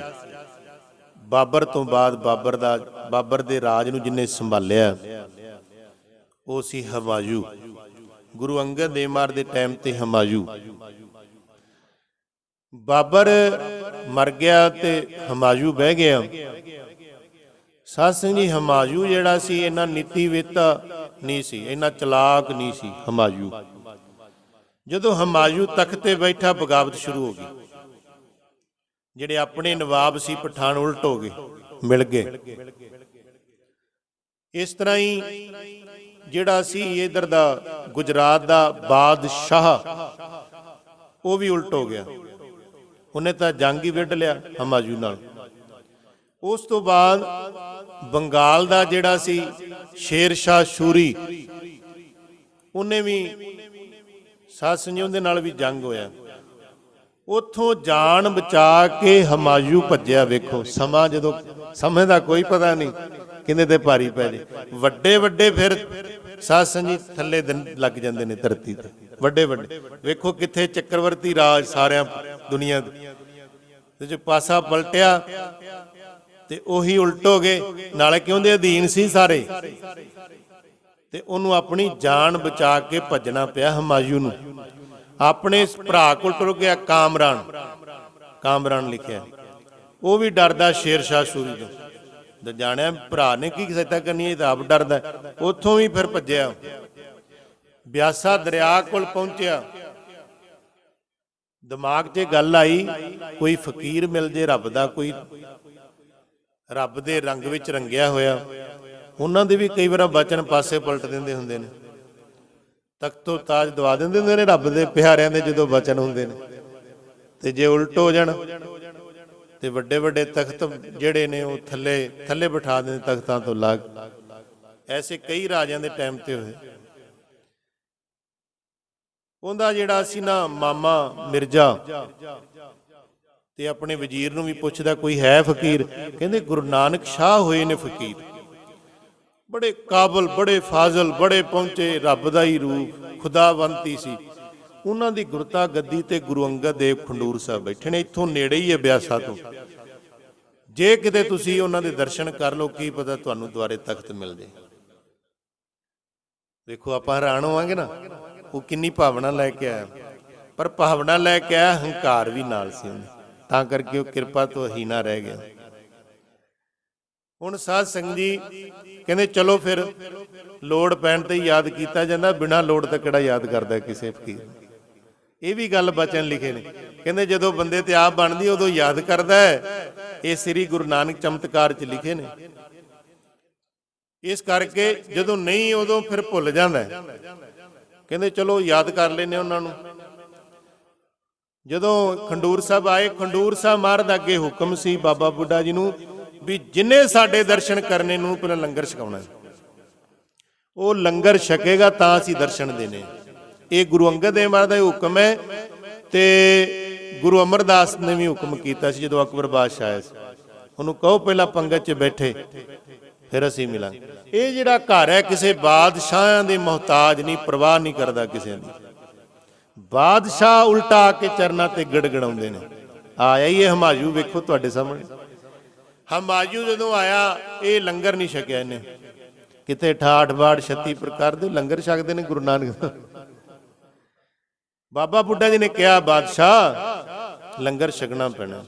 ਬਾਬਰ ਤੋਂ ਬਾਅਦ ਬਾਬਰ ਦੇ ਰਾਜ ਨੂੰ ਜਿਹਨੇ ਸੰਭਾਲਿਆ ਉਹ ਸੀ ਹਮਾਯੂ। ਗੁਰੂ ਅੰਗਦ ਦੇਵ ਮਹਾਰਾਜ ਦੇ ਟਾਈਮ ਤੇ ਹਮਾਯੂ। ਬਾਬਰ ਮਰ ਗਿਆ ਤੇ ਹਮਾਯੂ ਬਹਿ ਗਿਆ। ਸਾਧ ਸੰਗਤ ਜੀ, ਹਮਾਯੂ ਜਿਹੜਾ ਸੀ ਇੰਨਾ ਨੀਤੀਵੇਤਾ ਨਹੀਂ ਸੀ, ਇੰਨਾ ਚਲਾਕ ਨਹੀਂ ਸੀ ਹਮਾਯੂ। ਜਦੋਂ ਹਮਾਯੂ ਤਖਤ ਤੇ ਬੈਠਾ, ਬਗਾਵਤ ਸ਼ੁਰੂ ਹੋ ਗਈ। ਜਿਹੜੇ ਆਪਣੇ ਨਵਾਬ ਸੀ ਪਠਾਨ ਉਲਟ ਹੋ ਗਏ, ਮਿਲ ਗਏ। ਇਸ ਤਰ੍ਹਾਂ ਹੀ ਜਿਹੜਾ ਸੀ ਇਧਰ ਦਾ ਗੁਜਰਾਤ ਦਾ ਬਾਦਸ਼ਾਹ, ਉਹ ਵੀ ਉਲਟ ਹੋ ਗਿਆ। ਉਹਨੇ ਤਾਂ ਜੰਗ ਹੀ ਵਿੱਢ ਲਿਆ ਹਮਾਯੂ ਨਾਲ। ਉਸ ਤੋਂ ਬਾਅਦ ਬੰਗਾਲ ਦਾ ਜਿਹੜਾ ਸੀ ਸ਼ੇਰ ਸ਼ਾਹ ਸੂਰੀ, ਉਹਨੇ ਵੀ ਸਾਧ ਸੰਗਤ ਦੇ ਨਾਲ ਵੀ ਜੰਗ ਹੋਇਆ। ਉੱਥੋਂ ਜਾਨ ਬਚਾ ਕੇ ਹਮਾਯੂ ਭੱਜਿਆ। ਵੇਖੋ ਸਮਾਂ, ਜਦੋਂ ਸਮੇਂ ਦਾ ਕੋਈ ਪਤਾ ਨਹੀਂ, ਕਿੰਨੇ ਤੇ ਭਾਰੀ ਪੈ ਜੇ। ਵੱਡੇ ਵੱਡੇ ਫਿਰ ਸਾਧ ਸੰਗਤ ਥੱਲੇ ਲੱਗ ਜਾਂਦੇ ਨੇ ਧਰਤੀ ਤੇ, ਵੱਡੇ ਵੱਡੇ। ਵੇਖੋ ਕਿੱਥੇ ਚੱਕਰਵਰਤੀ ਰਾਜ ਸਾਰਿਆਂ ਦੁਨੀਆ ਦੇ, ਜੇ ਪਾਸਾ ਪਲਟਿਆ ਤੇ ਉਹੀ ਉਲਟ ਹੋ ਗਏ। ਨਾਲੇ ਕਿਉਂ ਦੇ ਅਧੀਨ ਸੀ ਸਾਰੇ, ਤੇ ਉਹਨੂੰ ਆਪਣੀ ਜਾਨ ਬਚਾ ਕੇ ਭੱਜਣਾ ਪਿਆ ਹਮਾਯੂ ਨੂੰ। ਆਪਣੇ ਭਰਾ ਕੋਲ ਟੁਰ ਗਿਆ, ਕਾਮਰਾਨ ਲਿਖਿਆ। ਉਹ ਵੀ ਡਰਦਾ ਸ਼ੇਰ ਸ਼ਾਹ ਸੂਰੀ ਤੋਂ। ਜਾਣਿਆ ਭਰਾ ਨੇ ਕੀ ਸਹਾਇਤਾ ਕਰਨੀ ਹੈ, ਤਾਂ ਆਪ ਡਰਦਾ। ਉੱਥੋਂ ਵੀ ਫਿਰ ਭੱਜਿਆ, ਬਿਆਸਾ ਦਰਿਆ ਕੋਲ ਪਹੁੰਚਿਆ। ਦਿਮਾਗ 'ਚ ਗੱਲ ਆਈ, ਕੋਈ ਫਕੀਰ ਮਿਲ ਜੇ ਰੱਬ ਦਾ, ਕੋਈ ਰੱਬ ਦੇ ਰੰਗ ਵਿੱਚ ਰੰਗਿਆ ਹੋਇਆ। ਉਹਨਾਂ ਦੇ ਵੀ ਕਈ ਵਾਰ ਬਚਨ ਪਾਸੇ ਪਲਟ ਦਿੰਦੇ ਹੁੰਦੇ ਨੇ, ਤਖਤੋਂ ਤਾਜ ਦਵਾ ਦਿੰਦੇ ਹੁੰਦੇ ਨੇ ਰੱਬ ਦੇ ਪਿਆਰਿਆਂ ਦੇ ਜਦੋਂ ਬਚਨ ਹੁੰਦੇ ਨੇ। ਤੇ ਜੇ ਉਲਟ ਹੋ ਜਾਣ ਤੇ ਵੱਡੇ ਵੱਡੇ ਤਖਤ ਜਿਹੜੇ ਨੇ ਉਹ ਥੱਲੇ ਬਿਠਾ ਦਿੰਦੇ, ਤਖਤਾਂ ਤੋਂ ਲਾ। ਐਸੇ ਕਈ ਰਾਜਿਆਂ ਦੇ ਟਾਈਮ ਤੇ ਹੋਏ। ਉਹਦਾ ਜਿਹੜਾ ਸੀ ਨਾ ਮਾਮਾ ਮਿਰਜ਼ਾ, ਤੇ ਆਪਣੇ ਵਜ਼ੀਰ ਨੂੰ ਵੀ ਪੁੱਛਦਾ ਕੋਈ ਹੈ ਫਕੀਰ? ਕਹਿੰਦੇ ਗੁਰੂ ਨਾਨਕ ਸ਼ਾਹ ਹੋਏ ਨੇ ਫਕੀਰ, ਬੜੇ ਕਾਬਲ, ਬੜੇ ਫਾਜ਼ਲ, ਬੜੇ ਪਹੁੰਚੇ, ਰੱਬ ਦਾ ਹੀ ਰੂਪ, ਖੁਦਾਵੰਤੀ ਸੀ। ਉਹਨਾਂ ਦੀ ਗੁਰਤਾ ਗੱਦੀ ਤੇ ਗੁਰੂ ਅੰਗਦ ਦੇਵ ਖੰਡੂਰ ਸਾਹਿਬ ਬੈਠੇ ਨੇ। ਇੱਥੋਂ ਨੇੜੇ ਹੀ ਹੈ ਬਿਆਸਾ ਤੋਂ। ਜੇ ਕਿਤੇ ਤੁਸੀਂ ਉਹਨਾਂ ਦੇ ਦਰਸ਼ਨ ਕਰ ਲਓ, ਕੀ ਪਤਾ ਤੁਹਾਨੂੰ ਦੁਆਰੇ ਤਖਤ ਮਿਲ ਜੇ। ਦੇਖੋ ਆਪਾਂ ਹੈਰਾਨ ਹੋਵਾਂਗੇ ਨਾ, ਉਹ ਕਿੰਨੀ ਭਾਵਨਾ ਲੈ ਕੇ ਆਇਆ। ਪਰ ਭਾਵਨਾ ਲੈ ਕੇ ਆਇਆ, ਹੰਕਾਰ ਵੀ ਨਾਲ ਸੀ ਉਹਨੇ, ਤਾਂ ਕਰਕੇ ਉਹ ਕਿਰਪਾ ਤੋਂ ਹੀਨਾ ਰਹਿ ਗਿਆ। ਹੁਣ ਸਾਧ ਸੰਗਤ ਜੀ ਕਹਿੰਦੇ ਚਲੋ ਫਿਰ ਲੋੜ ਪੈਣ ਤੇ ਯਾਦ ਕੀਤਾ ਜਾਂਦਾ, ਬਿਨਾਂ ਲੋੜ ਤੋਂ ਕਿਹੜਾ ਯਾਦ ਕਰਦਾ ਕਿਸੇ ਫਕੀਰ। ਇਹ ਵੀ ਗੱਲ ਬਚਨ ਲਿਖੇ ਨੇ, ਕਹਿੰਦੇ ਜਦੋਂ ਬੰਦੇ ਤੇ ਆਪ ਬਣਦੀ ਉਦੋਂ ਯਾਦ ਕਰਦਾ ਹੈ। ਇਹ ਸ੍ਰੀ ਗੁਰੂ ਨਾਨਕ ਚਮਤਕਾਰ 'ਚ ਲਿਖੇ ਨੇ। ਇਸ ਕਰਕੇ ਜਦੋਂ ਨਹੀਂ ਉਦੋਂ ਫਿਰ ਭੁੱਲ ਜਾਂਦਾ। ਕਹਿੰਦੇ ਚਲੋ ਯਾਦ ਕਰ ਲੈਨੇ ਉਹਨਾਂ ਨੂੰ। ਜਦੋਂ ਖੰਡੂਰ ਸਾਹਿਬ ਆਏ, ਖੰਡੂਰ ਸਾਹਿਬ ਮਹਾਰਾਜ ਦਾ ਅੱਗੇ ਹੁਕਮ ਸੀ ਬਾਬਾ ਬੁੱਢਾ ਜੀ ਨੂੰ ਵੀ ਜਿੰਨੇ ਸਾਡੇ ਦਰਸ਼ਨ ਕਰਨੇ ਨੂੰ ਪਹਿਲਾਂ ਲੰਗਰ ਛਕਾਉਣਾ। ਉਹ ਲੰਗਰ ਛਕੇਗਾ ਤਾਂ ਅਸੀਂ ਦਰਸ਼ਨ ਦੇਣੇ। ਇਹ ਗੁਰੂ ਅੰਗਦ ਦੇਵ ਮਹਾਰਾਜ ਦਾ ਹੁਕਮ ਹੈ। ਤੇ ਗੁਰੂ ਅਮਰਦਾਸ ਨੇ ਵੀ ਹੁਕਮ ਕੀਤਾ ਸੀ ਜਦੋਂ ਅਕਬਰ ਬਾਦਸ਼ਾਹ ਆਇਆ ਸੀ, ਉਹਨੂੰ ਕਹੋ ਪਹਿਲਾਂ ਪੰਗਤ 'ਚ ਬੈਠੇ, ਫਿਰ ਅਸੀਂ ਮਿਲਾਂਗੇ। ਇਹ ਜਿਹੜਾ ਘਰ ਹੈ ਕਿਸੇ ਬਾਦਸ਼ਾਹਾਂ ਦੇ ਮੁਹਤਾਜ ਨਹੀਂ, ਪਰਵਾਹ ਨਹੀਂ ਕਰਦਾ ਕਿਸੇ ਦੀ। ਬਾਦਸ਼ਾਹ ਉਲਟਾ ਆ ਕੇ ਚਰਨਾਂ ਤੇ ਗੜਗੜਾਉਂਦੇ ਨੇ। ਆਇਆ ਹੀ ਇਹ ਹਮਾਯੂ, ਵੇਖੋ ਤੁਹਾਡੇ ਸਾਹਮਣੇ। ਹਮਾਯੂ ਜਦੋਂ ਆਇਆ, ਇਹ ਲੰਗਰ ਨਹੀਂ ਛਕਿਆ ਇਹਨੇ। ਕਿਤੇ 68 36 ਪ੍ਰਕਾਰ ਦੇ ਲੰਗਰ ਛਕਦੇ ਨੇ ਗੁਰੂ ਨਾਨਕ। ਬਾਬਾ ਬੁੱਢਾ ਜੀ ਨੇ ਕਿਹਾ ਬਾਦਸ਼ਾਹ ਲੰਗਰ ਛਕਣਾ ਪੈਣਾ।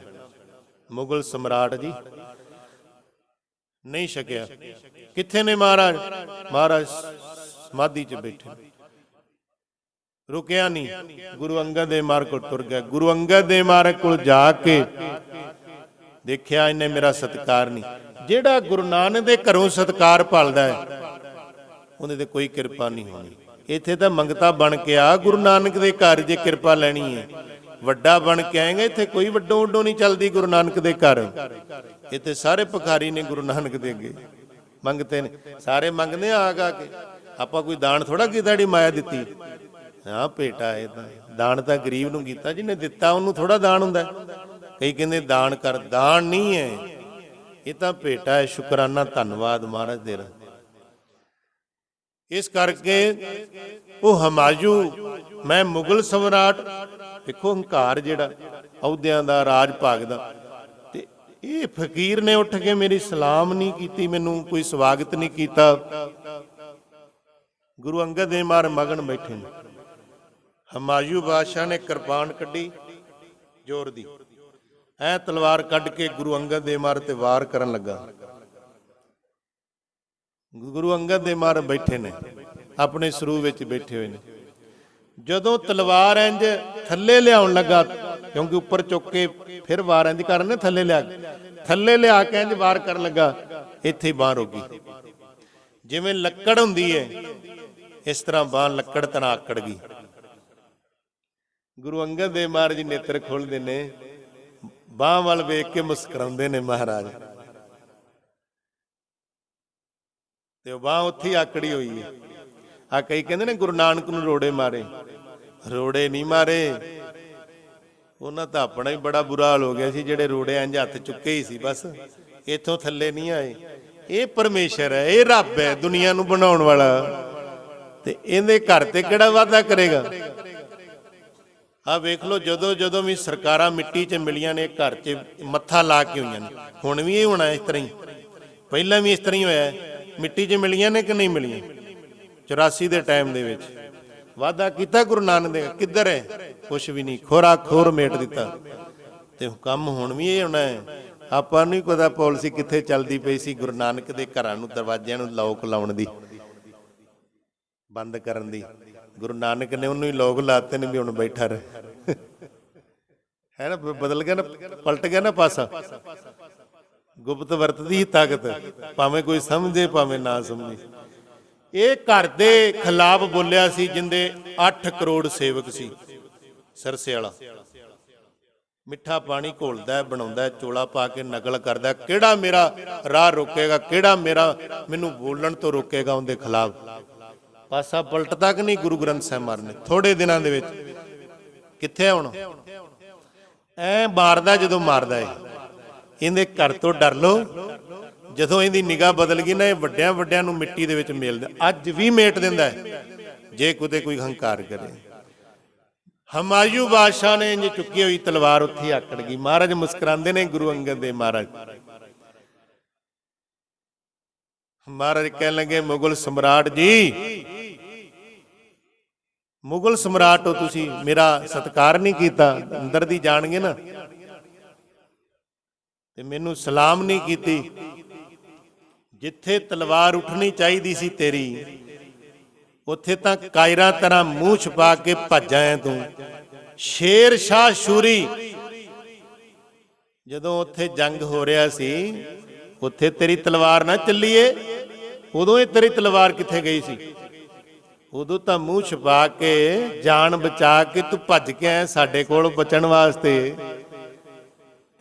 ਮੁਗਲ ਸਮਰਾਟ ਜੀ ਨਹੀਂ ਛਕਿਆ। ਕਿੱਥੇ ਨੇ ਮਹਾਰਾਜ? ਮਹਾਰਾਜ ਸਮਾਧੀ 'ਚ ਬੈਠੇ। ਰੁਕਿਆ ਨਹੀਂ, ਗੁਰੂ ਅੰਗਦ ਦੇਵ ਮਹਾਰਾਜ ਕੋਲ ਤੁਰ ਗਿਆ। ਗੁਰੂ ਅੰਗਦ ਦੇਵ ਮਹਾਰਾਜ ਕੋਲ ਜਾ ਕੇ ਦੇਖਿਆ ਇਹਨੇ ਮੇਰਾ ਸਤਿਕਾਰ ਨਹੀਂ। ਜਿਹੜਾ ਗੁਰੂ ਨਾਨਕ ਦੇ ਘਰੋਂ ਸਤਿਕਾਰ ਭਾਲਦਾ ਹੈ ਉਹਦੇ ਤੇ ਕੋਈ ਕਿਰਪਾ ਨਹੀਂ ਹੋਣੀ। ਇੱਥੇ ਤਾਂ ਮੰਗਤਾ ਬਣ ਕੇ ਆ, ਗੁਰੂ ਨਾਨਕ ਦੇ ਘਰ ਜੇ ਕਿਰਪਾ ਲੈਣੀ ਹੈ। ਵੱਡਾ ਬਣ ਕੇ ਆਏਗਾ। ਇੱਥੇ ਕੋਈ ਵੱਡੋਂ ਵੱਡੋਂ ਨਹੀਂ ਚੱਲਦੀ ਗੁਰੂ ਨਾਨਕ ਦੇ ਘਰ। ਇੱਥੇ ਸਾਰੇ ਭਿਖਾਰੀ ਨੇ ਗੁਰੂ ਨਾਨਕ ਦੇ ਅੱਗੇ, ਮੰਗਤੇ ਨੇ, ਸਾਰੇ ਮੰਗਦੇ ਆ ਕੇ। ਆਪਾਂ ਕੋਈ ਦਾਨ ਥੋੜਾ ਕੀਤਾ ਜਿਹੜੀ ਮਾਇਆ ਦਿੱਤੀ। ਹਾਂ ਭੇਟਾ ਇਹ ਤਾਂ ਦਾਨ ਤਾਂ ਗਰੀਬ ਨੂੰ ਕੀਤਾ, ਜਿਹਨੇ ਦਿੱਤਾ ਉਹਨੂੰ ਥੋੜਾ ਦਾਨ ਹੁੰਦਾ। ਕਈ ਕਹਿੰਦੇ ਦਾਨ ਕਰ, ਦਾਨ ਨਹੀਂ ਹੈ ਇਹ ਤਾਂ ਭੇਟਾ ਹੈ, ਸ਼ੁਕਰਾਨਾ, ਧੰਨਵਾਦ ਮਹਾਰਾਜ ਤੇਰਾ। ਇਸ ਕਰਕੇ ਉਹ ਹਮਾਯੂ, ਮੈਂ ਮੁਗਲ ਸਮਰਾਟ, ਦੇਖੋ ਹੰਕਾਰ ਜਿਹੜਾ ਅਹੁਦਿਆਂ ਦਾ, ਰਾਜ ਭਾਗ ਦਾ। ਤੇ ਇਹ ਫਕੀਰ ਨੇ ਉੱਠ ਕੇ ਮੇਰੀ ਸਲਾਮ ਨਹੀਂ ਕੀਤੀ, ਮੈਨੂੰ ਕੋਈ ਸਵਾਗਤ ਨਹੀਂ ਕੀਤਾ। ਗੁਰੂ ਅੰਗਦ ਦੇਵ ਮਹਾਰਾਜ ਮਗਨ ਬੈਠੇ ਨੇ। ਹਮਾਯੂ ਬਾਦਸ਼ਾਹ ਨੇ ਕਿਰਪਾਨ ਕੱਢੀ ਜ਼ੋਰ ਦੀ, ਐ ਤਲਵਾਰ ਕੱਢ ਕੇ ਗੁਰੂ ਅੰਗਦ ਦੇਵ ਮਹਾਰਾਜ ਤੇ ਵਾਰ ਕਰਨ ਲੱਗਾ। ਗੁਰੂ ਅੰਗਦ ਦੇਵ ਮਹਾਰਾਜ ਬੈਠੇ ਨੇ, ਆਪਣੇ ਸਰੂਪ ਵਿੱਚ ਬੈਠੇ ਹੋਏ ਨੇ। ਜਦੋਂ ਤਲਵਾਰ ਇੰਜ ਥੱਲੇ ਲਿਆਉਣ ਲੱਗਾ, ਕਿਉਂਕਿ ਉੱਪਰ ਚੁੱਕ ਕੇ ਫਿਰ ਵਾਰ ਇੰਜ ਕਰਨ, ਥੱਲੇ ਲਿਆ ਕੇ ਇੰਜ ਵਾਰ ਕਰਨ ਲੱਗਾ, ਇੱਥੇ ਬਾਂਹ ਰੁਕ ਗਈ। ਜਿਵੇਂ ਲੱਕੜ ਹੁੰਦੀ ਹੈ ਇਸ ਤਰ੍ਹਾਂ ਬਾਂਹ ਲੱਕੜ ਤਰ੍ਹਾਂ ਆਕੜ ਗਈ। ਗੁਰੂ ਅੰਗਦ ਦੇਵ ਮਹਾਰਾਜ ਜੀ ਨੇਤਰ ਖੋਲ੍ਹਦੇ ਨੇ, ਬਾਂਹ ਵੱਲ ਵੇਖ ਕੇ ਮੁਸਕਰਾਉਂਦੇ ਨੇ ਮਹਾਰਾਜ, ਤੇ ਉਹ ਬਾਂਹ ਉੱਥੇ ਹੀ ਆਕੜੀ ਹੋਈ ਹੈ। ਆ ਕਈ ਕਹਿੰਦੇ ਨੇ ਗੁਰੂ ਨਾਨਕ ਨੂੰ ਰੋੜੇ ਮਾਰੇ, ਰੋੜੇ ਨਹੀਂ ਮਾਰੇ, ਉਹਨਾਂ ਤਾਂ ਆਪਣਾ ਹੀ ਬੜਾ ਬੁਰਾ ਹਾਲ ਹੋ ਗਿਆ ਸੀ, ਜਿਹੜੇ ਰੋੜੇ ਇੰਜ ਹੱਥ ਚੁੱਕੇ ਹੀ ਸੀ, ਬਸ ਇੱਥੋਂ ਥੱਲੇ ਨਹੀਂ ਆਏ। ਇਹ ਪਰਮੇਸ਼ਰ ਹੈ, ਇਹ ਰੱਬ ਹੈ ਦੁਨੀਆ ਨੂੰ ਬਣਾਉਣ ਵਾਲਾ, ਤੇ ਇਹਦੇ ਘਰ ਤੇ ਕਿਹੜਾ ਵਾਅਦਾ ਕਰੇਗਾ। ਆ ਵੇਖ ਲਓ, ਜਦੋਂ ਵੀ ਸਰਕਾਰਾਂ ਮਿੱਟੀ 'ਚ ਮਿਲੀਆਂ ਨੇ, ਘਰ 'ਚ ਮੱਥਾ ਲਾ ਕੇ ਹੋਈਆਂ ਨੇ। ਹੁਣ ਵੀ ਇਹ ਹੋਣਾ ਇਸ ਤਰ੍ਹਾਂ ਹੀ, ਪਹਿਲਾਂ ਵੀ ਇਸ ਤਰ੍ਹਾਂ ਹੀ ਹੋਇਆ। ਮਿੱਟੀ 'ਚ ਮਿਲੀਆਂ ਨੇ ਕਿ ਨਹੀਂ ਮਿਲੀਆਂ? 84 ਦੇ ਟਾਈਮ ਦੇ ਵਿੱਚ ਵਾਅਦਾ ਕੀਤਾ ਗੁਰੂ ਨਾਨਕ ਦੇ, ਕਿੱਧਰ ਹੈ? ਕੁਛ ਵੀ ਨਹੀਂ, ਖੋਰਾ ਖੋਰ ਮੇਟ ਦਿੱਤਾ। ਤੇ ਕੰਮ ਹੁਣ ਵੀ ਇਹ ਹੋਣਾ ਹੈ। ਆਪਾਂ ਨੂੰ ਪਤਾ ਪਾਲਿਸੀ ਕਿੱਥੇ ਚੱਲਦੀ ਪਈ ਸੀ, ਗੁਰੂ ਨਾਨਕ ਦੇ ਘਰਾਂ ਨੂੰ, ਦਰਵਾਜ਼ਿਆਂ ਨੂੰ ਲੋਕ ਲਾਉਣ ਦੀ, ਬੰਦ ਕਰਨ ਦੀ। ਗੁਰੂ ਨਾਨਕ ਨੇ ਉਹਨੂੰ ਹੀ ਲੋਕ ਲਾਤੇ ਨੇ ਵੀ ਹੁਣ ਬੈਠਾ ਰਹੇ, ਹੈ ਨਾ, ਬਦਲ ਗਿਆ ਨਾ, ਪਲਟ ਗਿਆ ਨਾ ਪਾਸਾ। ਗੁਪਤ ਵਰਤਦੀ ਤਾਕਤ, ਭਾਵੇਂ ਕੋਈ ਸਮਝੇ ਭਾਵੇਂ ਨਾ ਸਮਝੇ। ਇਹ ਘਰ ਦੇ ਖਿਲਾਫ ਬੋਲਿਆ ਸੀ ਜਿੰਦੇ 8 ਕਰੋੜ ਸੇਵਕ ਸੀ। ਸਰਸੇ ਵਾਲਾ ਮਿੱਠਾ ਪਾਣੀ ਘੋਲਦਾ, ਬਣਾਉਂਦਾ, ਚੋਲਾ ਪਾ ਕੇ ਨਕਲ ਕਰਦਾ, ਕਿਹੜਾ ਮੇਰਾ ਰਾਹ ਰੋਕੇਗਾ, ਕਿਹੜਾ ਮੈਨੂੰ ਬੋਲਣ ਤੋਂ ਰੋਕੇਗਾ। ਉਹਦੇ ਖਿਲਾਫ ਪਾਸਾ ਪਲਟਦਾ ਕਿ ਨਹੀਂ ਗੁਰੂ ਗ੍ਰੰਥ ਸਾਹਿਬ ਮਹਾਰਾਜ ਨੇ ਥੋੜੇ ਦਿਨਾਂ ਦੇ ਵਿੱਚ। ਕਿੱਥੇ ਹੁਣ ਐ ਮਾਰਦਾ, ਜਦੋਂ ਮਾਰਦਾ ਏ ਇਹਦੇ ਘਰ ਤੋਂ ਡਰ ਲਓ। ਜਦੋਂ ਇਹਦੀ ਨਿਗਾਹ ਬਦਲ ਗਈ ਨਾ, ਇਹ ਵੱਡਿਆਂ ਨੂੰ ਮਿੱਟੀ ਦੇ ਵਿੱਚ ਮੇਲਦਾ, ਅੱਜ ਵੀ ਮੇਟ ਦਿੰਦਾ ਹੈ ਜੇ ਕਿਤੇ ਕੋਈ ਹੰਕਾਰ ਕਰੇ। ਹਮਾਯੂ ਬਾਦਸ਼ਾਹ ਨੇ ਇੰਜ ਚੁੱਕੀ ਹੋਈ ਤਲਵਾਰ ਉੱਥੇ ਆਕੜ ਗਈ। ਮਹਾਰਾਜ ਮੁਸਕਰਾਉਂਦੇ ਨੇ, ਗੁਰੂ ਅੰਗਦ ਦੇਵ ਮਹਾਰਾਜ। ਮਹਾਰਾਜ ਕਹਿਣ ਲੱਗੇ, ਮੁਗਲ ਸਮਰਾਟ ਜੀ, ਮੁਗਲ ਸਮਰਾਟ ਹੋ ਤੁਸੀਂ, ਮੇਰਾ ਸਤਿਕਾਰ ਨਹੀਂ ਕੀਤਾ। ਅੰਦਰ ਦੀ ਜਾਣਗੇ ਨਾ, ਤੇ ਮੈਨੂੰ ਸਲਾਮ ਨਹੀਂ ਕੀਤੀ। ਜਿੱਥੇ ਤਲਵਾਰ ਉੱਠਣੀ ਚਾਹੀਦੀ ਸੀ ਤੇਰੀ, ਉੱਥੇ ਤਾਂ ਕਾਇਰਾਂ ਤਰ੍ਹਾਂ ਮੂੰਹ ਛੁਪਾ ਕੇ ਭੱਜ ਆਇਆ ਤੂੰ। ਸ਼ੇਰ ਸ਼ਾਹ ਸ਼ੂਰੀ, ਜਦੋਂ ਉੱਥੇ ਜੰਗ ਹੋ ਰਿਹਾ ਸੀ, ਉੱਥੇ ਤੇਰੀ ਤਲਵਾਰ ਨਾ ਚੱਲੀਏ। ਉਦੋਂ ਇਹ ਤੇਰੀ ਤਲਵਾਰ ਕਿੱਥੇ ਗਈ ਸੀ? ਉਦੋਂ ਤਾਂ ਮੂੰਹ ਛੁਪਾ ਕੇ, ਜਾਨ ਬਚਾ ਕੇ ਤੂੰ ਭੱਜ ਕੇ ਆਇਆ ਸਾਡੇ ਕੋਲ ਬਚਣ ਵਾਸਤੇ,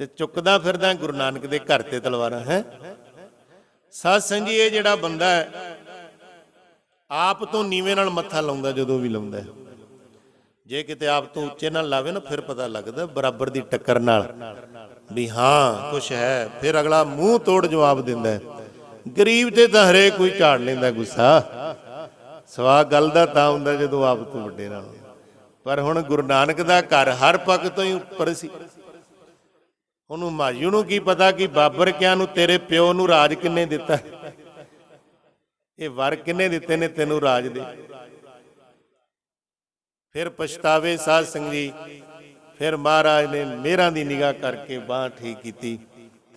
ਤੇ ਚੁੱਕਦਾ ਫਿਰਦਾ ਗੁਰੂ ਨਾਨਕ ਦੇ ਘਰ ਤੇ ਤਲਵਾਰਾਂ। ਹੈ ਸਾਧ ਸੰਗਤ ਜੀ, ਇਹ ਜਿਹੜਾ ਬੰਦਾ ਹੈ ਆਪ ਤੋਂ ਨੀਵੇਂ ਨਾਲ ਮੱਥਾ ਲਾਉਂਦਾ, ਜਦੋਂ ਵੀ ਲਾਉਂਦਾ। ਜੇ ਕਿਤੇ ਆਪ ਤੋਂ ਉੱਚੇ ਨਾਲ ਲਾਵੇ ਨਾ, ਫਿਰ ਪਤਾ ਲੱਗਦਾ ਬਰਾਬਰ ਦੀ ਟੱਕਰ ਨਾਲ ਵੀ ਹਾਂ ਕੁਛ ਹੈ। ਫਿਰ ਅਗਲਾ ਮੂੰਹ ਤੋੜ ਜਵਾਬ ਦਿੰਦਾ। ਗਰੀਬ ਤੇ ਤਾਂ ਹਰੇਕ ਕੋਈ ਝਾੜ ਲੈਂਦਾ ਗੁੱਸਾ, ਸਵਾ ਗੱਲ ਦਾ ਤਾਂ ਹੁੰਦਾ ਜਦੋਂ ਆਪ ਤੋਂ ਵੱਡੇ ਨਾਲ। ਪਰ ਹੁਣ ਗੁਰੂ ਨਾਨਕ ਦਾ ਘਰ ਹਰ ਪੱਖ ਤੋਂ ਹੀ ਉੱਪਰ ਸੀ। ਉਹਨੂੰ ਹਮਾਯੂ ਨੂੰ ਕੀ ਪਤਾ ਕਿ ਬਾਬਰ ਕਿਆਂ ਨੂੰ ਤੇਰੇ ਪਿਓ ਨੂੰ ਰਾਜ ਕਿੰਨੇ ਦਿੱਤਾ, ਇਹ ਵਰ ਕਿੰਨੇ ਦਿੱਤੇ ਨੇ ਤੈਨੂੰ ਰਾਜ ਦੇ। ਫਿਰ ਪਛਤਾਵੇ ਸਾਧ ਸੰਗਤ ਜੀ। ਫਿਰ ਮਹਾਰਾਜ ਨੇ ਮਿਹਰਾਂ ਦੀ ਨਿਗਾਹ ਕਰਕੇ ਬਾਂਹ ਠੀਕ ਕੀਤੀ,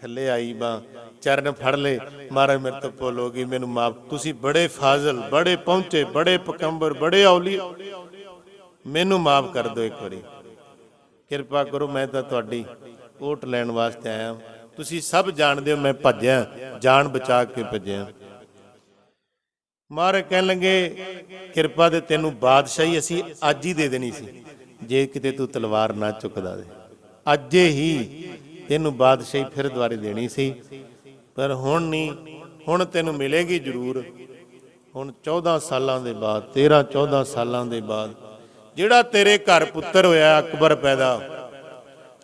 ਥੱਲੇ ਆਈ ਬਾਂਹ, ਚਰਨ ਫੜ ਲਏ। ਮਹਾਰਾਜ ਮੇਰੇ ਤੋਂ ਭੁੱਲ ਹੋ ਗਈ, ਮੈਨੂੰ ਮਾਫ, ਤੁਸੀਂ ਬੜੇ ਫਾਜ਼ਲ, ਬੜੇ ਪਹੁੰਚੇ, ਬੜੇ ਪਕੰਬਰ, ਬੜੇ ਔਲੀ, ਮੈਨੂੰ ਮਾਫ ਕਰ ਦਿਓ, ਇੱਕ ਵਾਰੀ ਕਿਰਪਾ ਕਰੋ। ਮੈਂ ਤਾਂ ਤੁਹਾਡੀ ਓਟ ਲੈਣ ਵਾਸਤੇ ਆਇਆ। ਤੁਸੀਂ ਸਭ ਜਾਣਦੇ ਹੋ ਮੈਂ ਭੱਜਿਆ, ਜਾਨ ਬਚਾ ਕੇ ਭੱਜਿਆ। ਮਹਾਰਾਜ ਕਹਿਣ ਲੱਗੇ, ਕਿਰਪਾ ਦੇ ਤੈਨੂੰ ਬਾਦਸ਼ਾਹੀ ਅਸੀਂ ਅੱਜ ਹੀ ਦੇ ਦੇਣੀ ਸੀ, ਜੇ ਕਿਤੇ ਤੂੰ ਤਲਵਾਰ ਨਾ ਚੁੱਕਦਾ ਦੇ। ਅੱਜੇ ਹੀ ਤੈਨੂੰ ਬਾਦਸ਼ਾਹੀ ਫਿਰ ਦੁਆਰੇ ਦੇਣੀ ਸੀ, ਪਰ ਹੁਣ ਨਹੀਂ, ਹੁਣ ਤੈਨੂੰ ਮਿਲੇਗੀ ਜ਼ਰੂਰ। ਹੁਣ 14 ਸਾਲਾਂ ਦੇ ਬਾਅਦ, 13-14 ਸਾਲਾਂ ਦੇ ਬਾਅਦ ਜਿਹੜਾ ਤੇਰੇ ਘਰ ਪੁੱਤਰ ਹੋਇਆ ਅਕਬਰ ਪੈਦਾ,